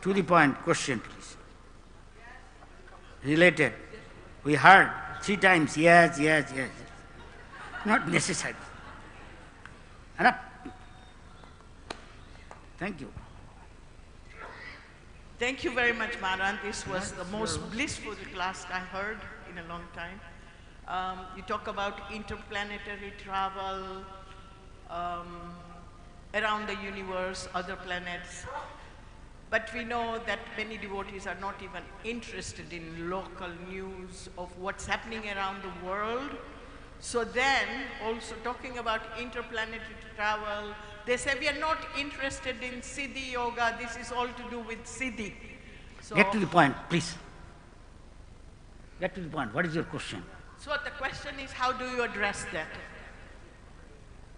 To the point, question please. Related. We heard 3 times, yes, yes, yes. Not necessary. Enough. Thank you. Thank you very much, Maran. This was the most blissful class I heard in a long time. You talk about interplanetary travel around the universe, other planets. But we know that many devotees are not even interested in local news of what's happening around the world. So then, also talking about interplanetary travel, they say we are not interested in Siddhi Yoga, this is all to do with Siddhi. So, get to the point, please. Get to the point. What is your question? So the question is, how do you address that?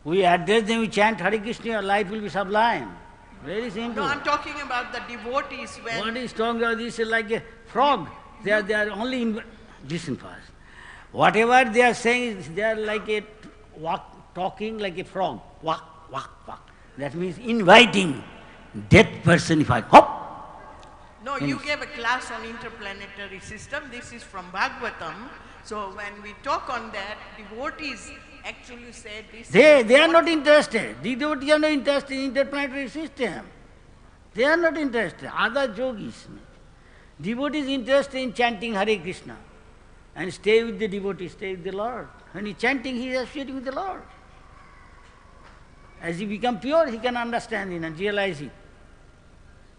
We address them, we chant Hare Krishna, your life will be sublime. Very simple. No, I'm talking about the devotees when... What is talking about this is like a frog. They are only in... Listen first. Whatever they are saying, they are like a talking like a frog. Walk, walk, walk. That means inviting death personified. Hop! No, you gave a class on interplanetary system. This is from Bhagavatam. So when we talk on that, devotees actually say this. They are not interested. The devotees are not interested in interplanetary system. They are not interested. Other yogis. Devotees interested in chanting Hare Krishna and stay with the devotee, stay with the Lord. When he is chanting, he is associating with the Lord. As he becomes pure, he can understand it and realize it.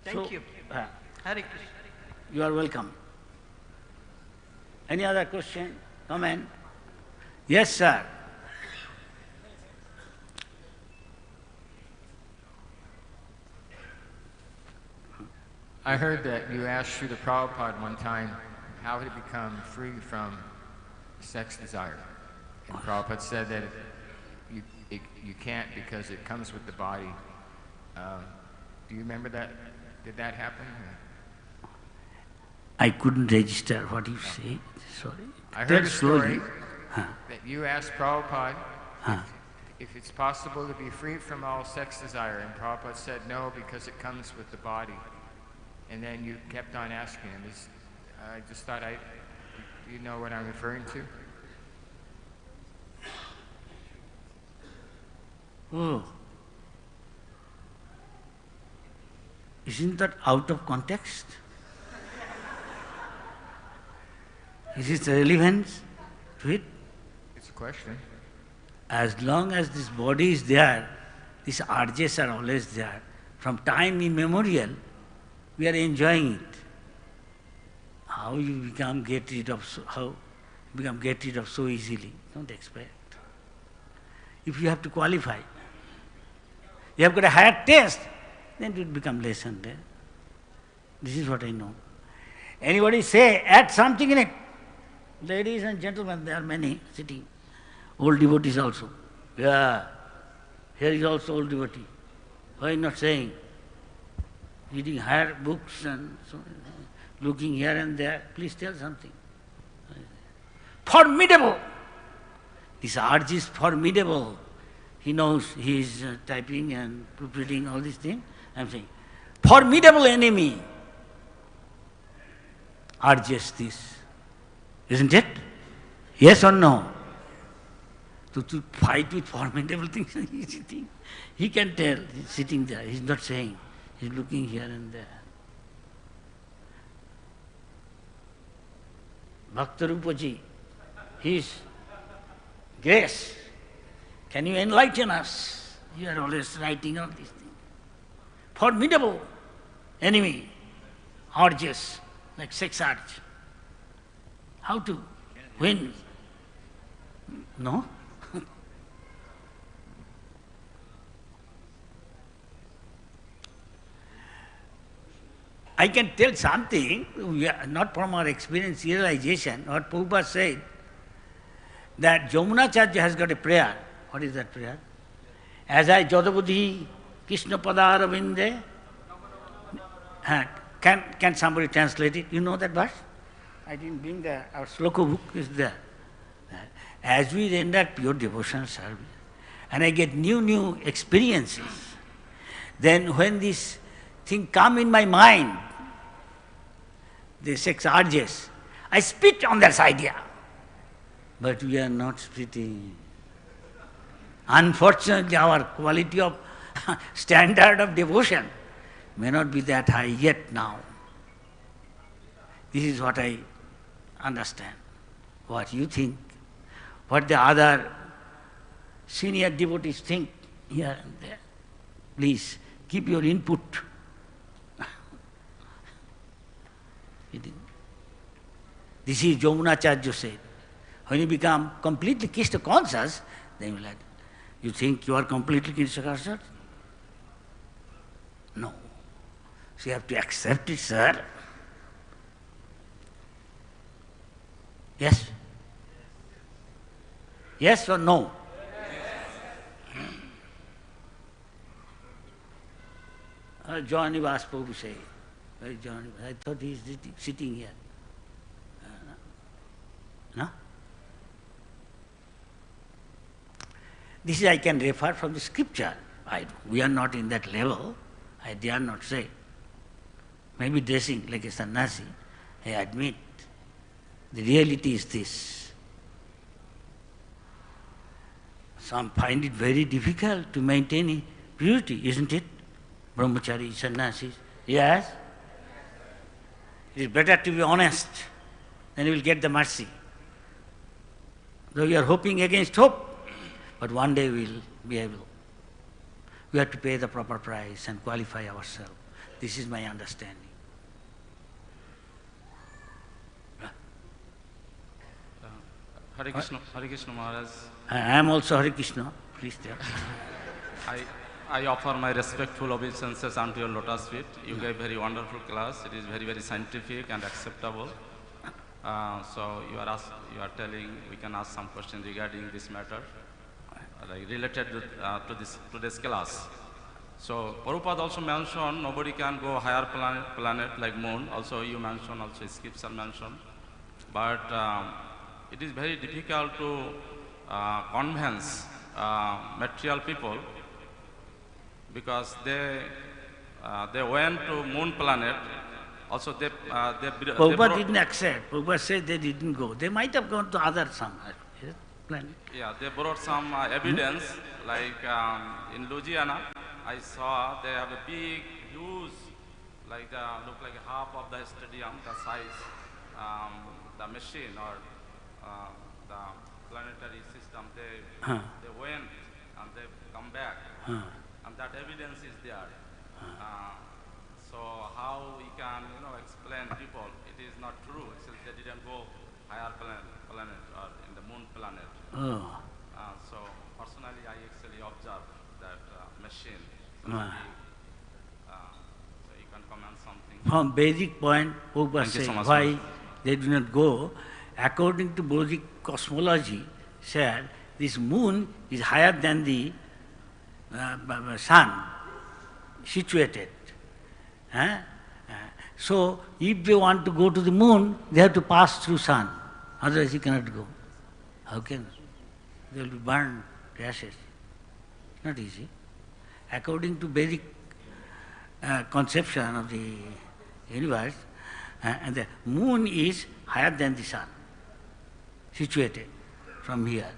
Thank you. Hare Krishna. You are welcome. Any other question, comment? Yes, sir. I heard that you asked Srila Prabhupada one time how to become free from sex desire. And Prabhupada said that you can't because it comes with the body. Do you remember that? Did that happen? I couldn't register what you say. Sorry. I heard a story Huh. that you asked Prabhupada if it's possible to be free from all sex desire, and Prabhupada said no because it comes with the body. And then you kept on asking him. I just thought do you know what I'm referring to? Oh. Isn't that out of context? Is it relevant to it? It's a question. As long as this body is there, these urges are always there. From time immemorial, we are enjoying it. How you get rid of so easily? Don't expect. If you have to qualify, you have got a higher taste, then it will become less and less. This is what I know. Anybody say, add something in it. Ladies and gentlemen, there are many sitting. Old devotees also. Yeah, here is also old devotee. Why not saying? Reading higher books and so, looking here and there. Please tell something. Formidable! This urge is formidable. He knows he is typing and proofreading all these things. I am saying, formidable enemy urges this. Isn't it? Yes or no? To fight with formidable things is an easy thing. He can tell. He's sitting there. He's not saying. He's looking here and there. Bhaktarupaji, His grace, can you enlighten us? You are always writing all these things. Formidable enemy, urges, like sex urge. How to win? No? I can tell something, not from our experience, realization, what Prabhupada said, that Jamunacharya has got a prayer. What is that prayer? As I Jadabudhi Krishna Padaravinde. Can somebody translate it? You know that verse? I didn't bring our sloka book is there. As we render pure devotional service, and I get new experiences, then when this thing come in my mind, the sex urges, I spit on that idea. But we are not spitting. Unfortunately, our quality of standard of devotion may not be that high yet now. This is what I understand. What you think, what the other senior devotees think here and there. Please keep your input. This is Yamunacharya said. When you become completely Krishna conscious, then you think you are completely Krishna conscious? No. So you have to accept it, sir. Yes? Yes or no? Johnny was supposed to say. Johnny, I thought he is sitting here. No? This is I can refer from the scripture. We are not in that level. I dare not say. Maybe dressing like a sannyasi, I admit. The reality is this. Some find it very difficult to maintain purity, isn't it? Brahmachari, sannyasis. Yes? It is better to be honest, then you will get the mercy. Though you are hoping against hope, but one day we will be able. We have to pay the proper price and qualify ourselves. This is my understanding. Hare Krishna Maharaj. I am also Hare Krishna. Please tell. I offer my respectful obeisances unto your lotus feet. You gave very wonderful class. It is very scientific and acceptable. So you are telling we can ask some questions regarding this matter, like related to today's class. So Prabhupada also mentioned nobody can go higher planet like moon. Also you mentioned, also scripture mentioned. But it is very difficult to convince material people, because they went to moon planet. Also they Prabhupada didn't accept. Prabhupada said they didn't go. They might have gone to other some planet. Yeah, they brought some evidence, like in Louisiana, I saw they have a big, huge, like look like half of the stadium, the size, the machine or the planetary system. They went and they come back, and that evidence is there. So how we can, explain people? It is not true. Actually, they didn't go higher planet or in the moon planet. So personally, I actually observed that machine. So you can comment something. From basic point, Prabhupada said so why they do not go. According to Buddhist cosmology, said this moon is higher than the sun, situated. So if they want to go to the moon, they have to pass through sun. Otherwise you cannot go. How can? They will be burned to ashes. Not easy. According to basic conception of the universe, and the moon is higher than the sun, situated from here.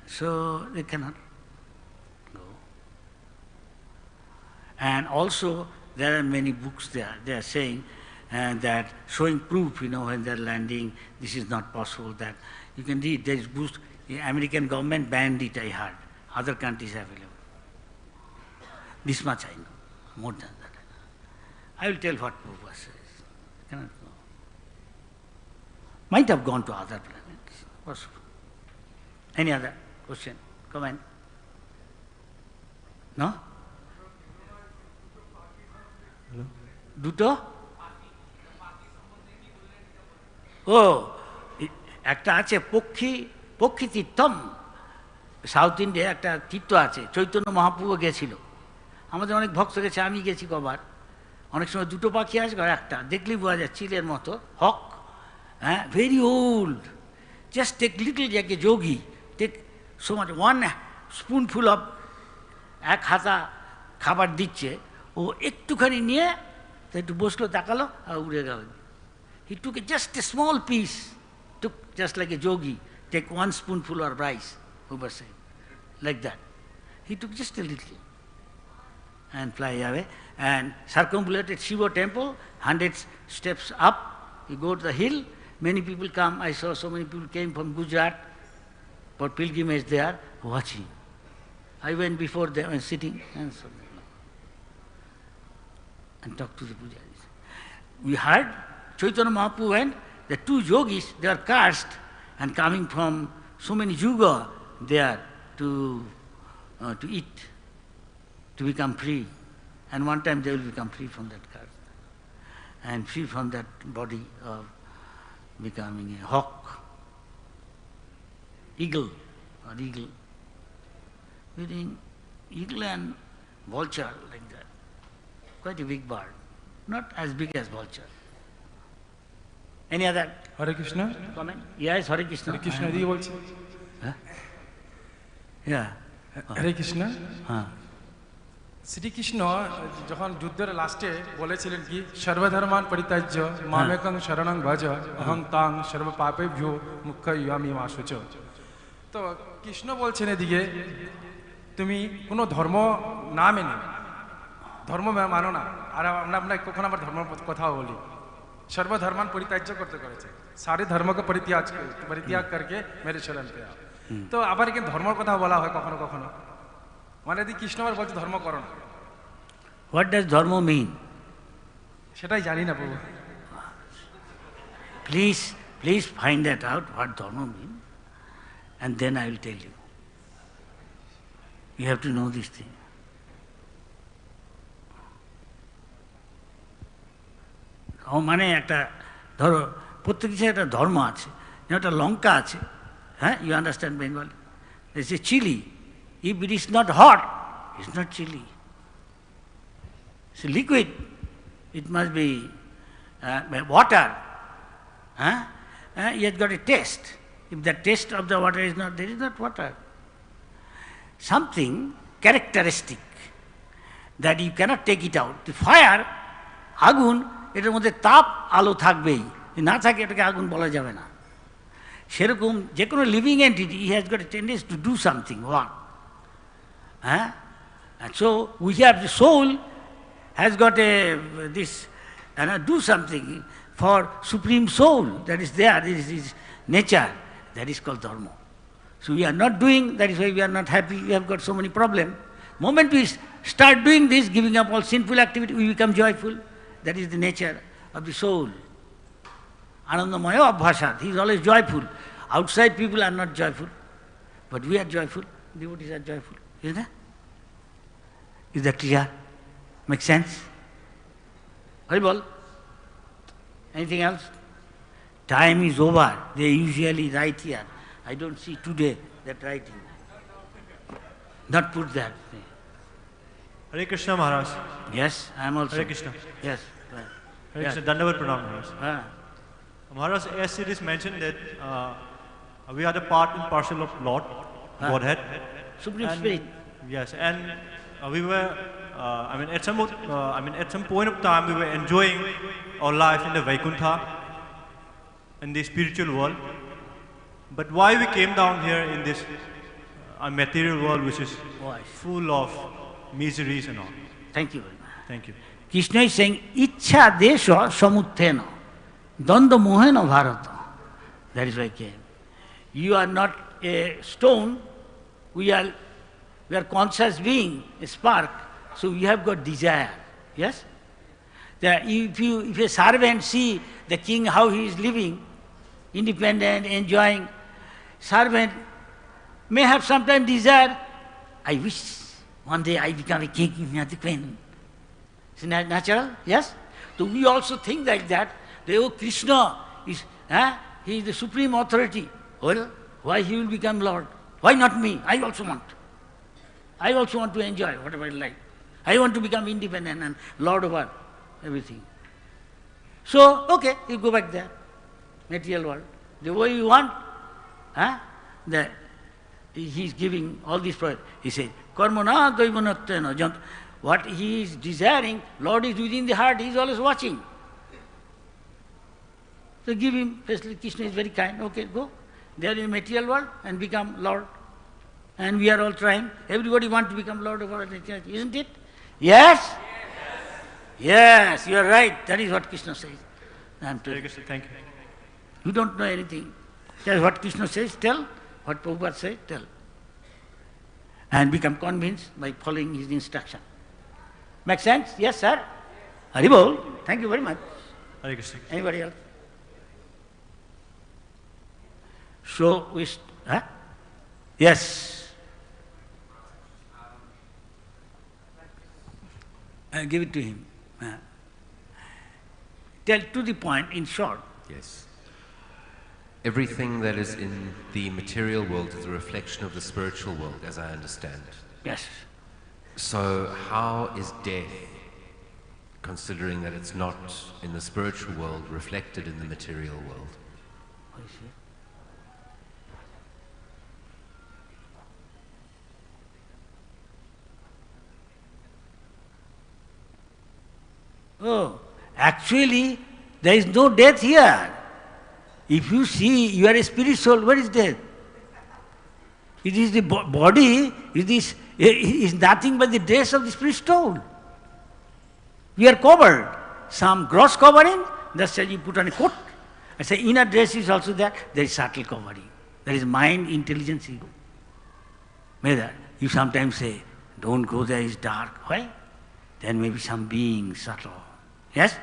So they cannot go. And also there are many books there. They are saying that showing proof, when they are landing, this is not possible. That you can read. There is books. The American government banned it, I heard. Other countries available. This much I know. More than that. I will tell what Prabhupada says. Cannot go. Might have gone to other planets. Possible. Any other question? Comment? No? Hello? দুটো ও একটা আছে পক্ষী Theertham south India একটা তীর্থ আছে, চৈতন্য মহাপ্রভু গেছিল, আমাদের অনেক ভক্ত গেছে, আমি গেছি কবার। অনেক সময় দুটো পাখি আসবে আর একটা দেখলেই বোঝা যায় চিলের মতো, হক, হ্যাঁ, very old, just take little, যাকে yogi take so much, one spoonful of, এক হাতা খাবার দিচ্ছে, ও একটুখানি নিয়ে তো একটু বসলো, তাকালো আর উড়ে গেল। He took just a small piece, took just like a yogi take one spoonful of rice, we were saying, like that. He took just a little and fly away and circumambulated Shiva temple, 100 steps up, you go to the hill, many people come, I saw so many people came from Gujarat for pilgrimage there, watching. I went before them and sitting and so on, and talked to the pujaris. We heard Chaitanya Mahaprabhu went, the two yogis, they are cursed, and coming from so many yuga there to eat, to become free. And one time they will become free from that curse and free from that body of becoming a hawk, eagle or eagle. Between eagle and vulture, like that. Quite a big bird, not as big as vulture. Any other Hare Krishna? comment? Yes, Hare Krishna. Hare Krishna দিয়ে বলছি। Huh? Yeah. হরে Krishna. Huh. Shrikrishna যখন যুদ্ধের লাস্টে বলেছিলেন কি সর্বধর্মান পরিত্যাজ্য মামেকং শরণং ভজ অহং তাং সর্ব পাপেভ্যো মুখ্যয়ামি মা শুচ। তো কৃষ্ণ বলছেন এদিকে তুমি কোনো ধর্ম না মেনে, ধর্ম মানো না, আর আমরা কখন আবার ধর্ম কথা বলি, सर्वधर्मान परित्याज्य करते करेছে, सारे धर्म को परित्याग करके मेरे शरण पे आओ। तो আবার কি ধর্মের কথা বলা হয় কখনো কখনো, মানে দি কৃষ্ণ আবার বলছে ধর্ম করো না। What does dharma mean? সেটাই জানি না প্রভু। Please find that out, what dharma means, and then I will tell you. You have to know this thing. মানে একটা ধরো প্রত্যেক কিছু একটা ধর্ম আছে, একটা লঙ্কা আছে, হ্যাঁ, you understand Bengal, this is chilli, if it is not hot, it's not chilli, it's liquid, it must be water, it has got a taste. If the taste of the water is not, there is not water. Something characteristic that you cannot take it out. The fire, আগুন, এটার মধ্যে তাপ আলো থাকবেই, না থাকে এটাকে আগুন বলা যাবে না। সেরকম যে কোনো living entity has got a tendency to do something, work, হ্যাঁ, so we have the soul has got a this do something for supreme soul that is there, this is his nature, that is called dharma. So we are not doing, that is why we are not happy, we have got so many problems. Moment we start doing this, giving up all sinful activity, we become joyful. That is the nature of the soul. Anandamaya abhasat, he is always joyful. Outside people are not joyful, but we are joyful, devotees are joyful, isn't it? Is that clear? Make sense? Haribol. Anything else? Time is over. They usually write here. I don't see today that writing. Not put that. Hare Krishna Maharaj. Yes, I am also. Hare Krishna. Yes. Hare Krishna. Dandavat Pranam Maharaj. Maharaj, as it is mentioned that we are the part and parcel of Lord, Godhead. Supreme Spirit. Yes, and we were, at some point of time we were enjoying our life in the Vaikuntha, in the spiritual world. But why we came down here in this material world which is full of miseries and all? Thank you very much. Thank you. Krishna is saying, Ichha desha samuthena, danda mohena bharata. That is why I came. You are not a stone, we are conscious being, a spark, so you have got desire. Yes? If a servant see the king how he is living, independent, enjoying, servant may have sometimes desire, I wish one day I become a king, not the queen. Isn't that natural? Yes? So we also think like that, Krishna is, he is the supreme authority. Well, why he will become Lord? Why not me? I also want. I also want to enjoy whatever I like. I want to become independent and lord over everything. So, okay, you go back there, material world. The way you want, he is giving all these projects. He says, karmana daivanatena jant. What he is desiring, Lord is within the heart, he is always watching. So give him, especially Krishna is very kind, okay, go. They are in the material world and become Lord. And we are all trying. Everybody wants to become Lord of our church, isn't it? Yes? Yes, you are right. That is what Krishna says. I am telling you. Thank you. You don't know anything. That's what Krishna says, tell. What Prabhupada says, tell. And become convinced by following his instruction. Make sense? Yes, sir? Haribol. Thank you very much. Hare Krishna. Anybody else? So, yes. I'll give it to him. Tell to the point, in short. Yes. Everything that is in the material world is a reflection of the spiritual world, as I understand. Yes. So how is death, considering that it's not in the spiritual world, reflected in the material world? I see. Oh, actually, there is no death here. If you see, you are a spirit soul, where is death? It is the body, is nothing but the dress of the spirit soul. We are covered. Some gross covering, just as you put on a coat. I say inner dress is also there is subtle covering. There is mind, intelligence, ego. Whether you sometimes say, don't go there, it's dark. Why? There may be some being subtle. Yes?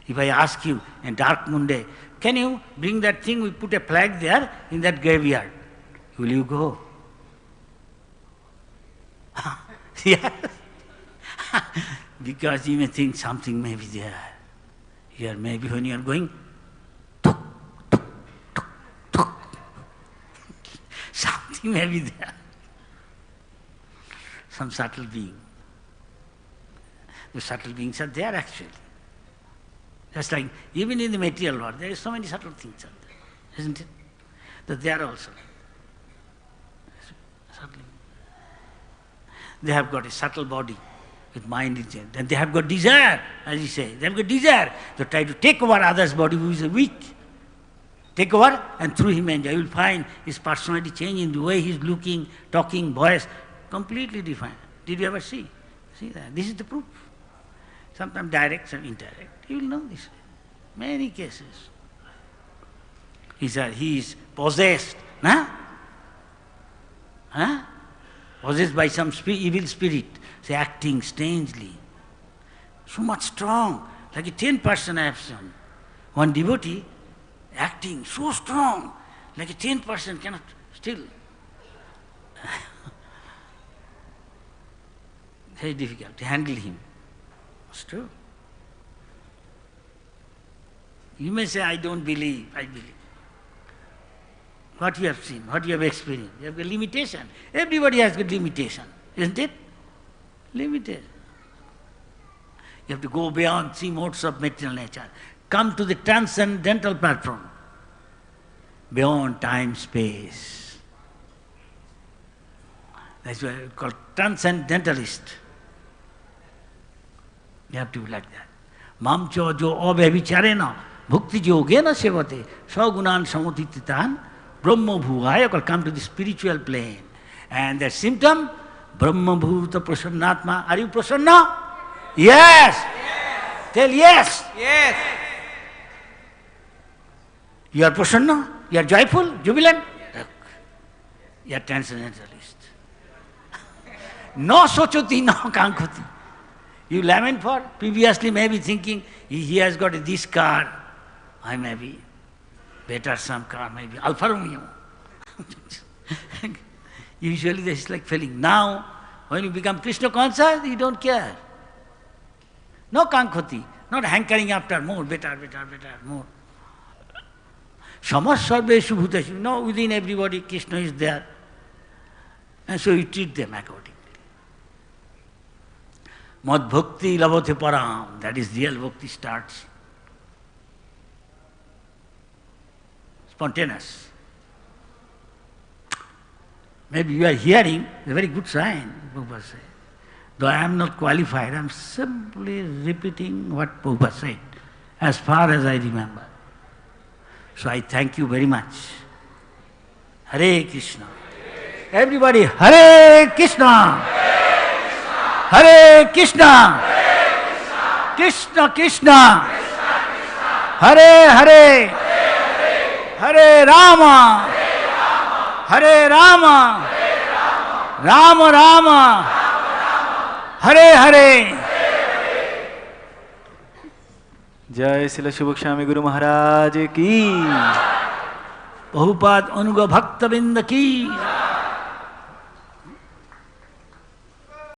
If I ask you in dark moon day, can you bring that thing, we put a flag there in that graveyard. Will you go? Yes. Because you may think something may be there. Here maybe when you are going, tuk, tuk, tuk, tuk. Something may be there. Some subtle being. The subtle beings are there actually. Just like even in the material world, there are so many subtle things out there, isn't it? That they are also subtle. They have got a subtle body with mind in it. And they have got desire, as you say. They have got desire. They try to take over others' body who is weak. Take over and through him enjoy. You will find his personality changing, the way he is looking, talking, voice, completely different. Did you ever see? See that? This is the proof. Sometimes direct, some indirect. You will know this. Many cases. He said he is possessed. Possessed by some evil spirit. Say acting strangely. So much strong. Like a 10% I have seen. One devotee acting so strong. Like a 10% cannot still. Very difficult to handle him. It's true. You may say, I don't believe. I believe. What you have seen, what you have experienced. You have a limitation. Everybody has a limitation, isn't it? Limited. You have to go beyond 3 modes of material nature. Come to the transcendental platform. Beyond time, space. That's why it's called transcendentalist. You have to be like that. Mam cho jo abhyavicharena bhukti yogena sevate sagunan samutititan brahma bhuvaya. Come to the spiritual plane. And the symptom, brahma bhuta prasannatma. Are you prasanna? Yes. Yes. Tell yes. Yes. You are prasanna? You are joyful, jubilant? Yes. You are transcendentalist. No sochoti, no kankhoti. You lament for, previously maybe thinking, he has got this car, I may be better some car, maybe Alfa Romeo. Usually this is like feeling. Now, when you become Krishna conscious, you don't care. No kankhoti, not hankering after more, better, more. Samas sarveshu bhuteshu. No, within everybody Krishna is there. And so you treat them accordingly. Mad bhakti lavate param, that is real bhakti starts. Spontaneous. Maybe you are hearing, a very good sign, Prabhupada said. Though I am not qualified, I am simply repeating what Prabhupada said, as far as I remember. So I thank you very much. Hare Krishna. Everybody, Hare Krishna. Hare Krishna. Krishna Krishna. Hare Hare. Hare Rama. Hare Rama. Rama Rama. Hare Hare. जय श्री शुभग स्वामी गुरु महाराज की। Prabhupada Anuga Bhakta Vrinda ki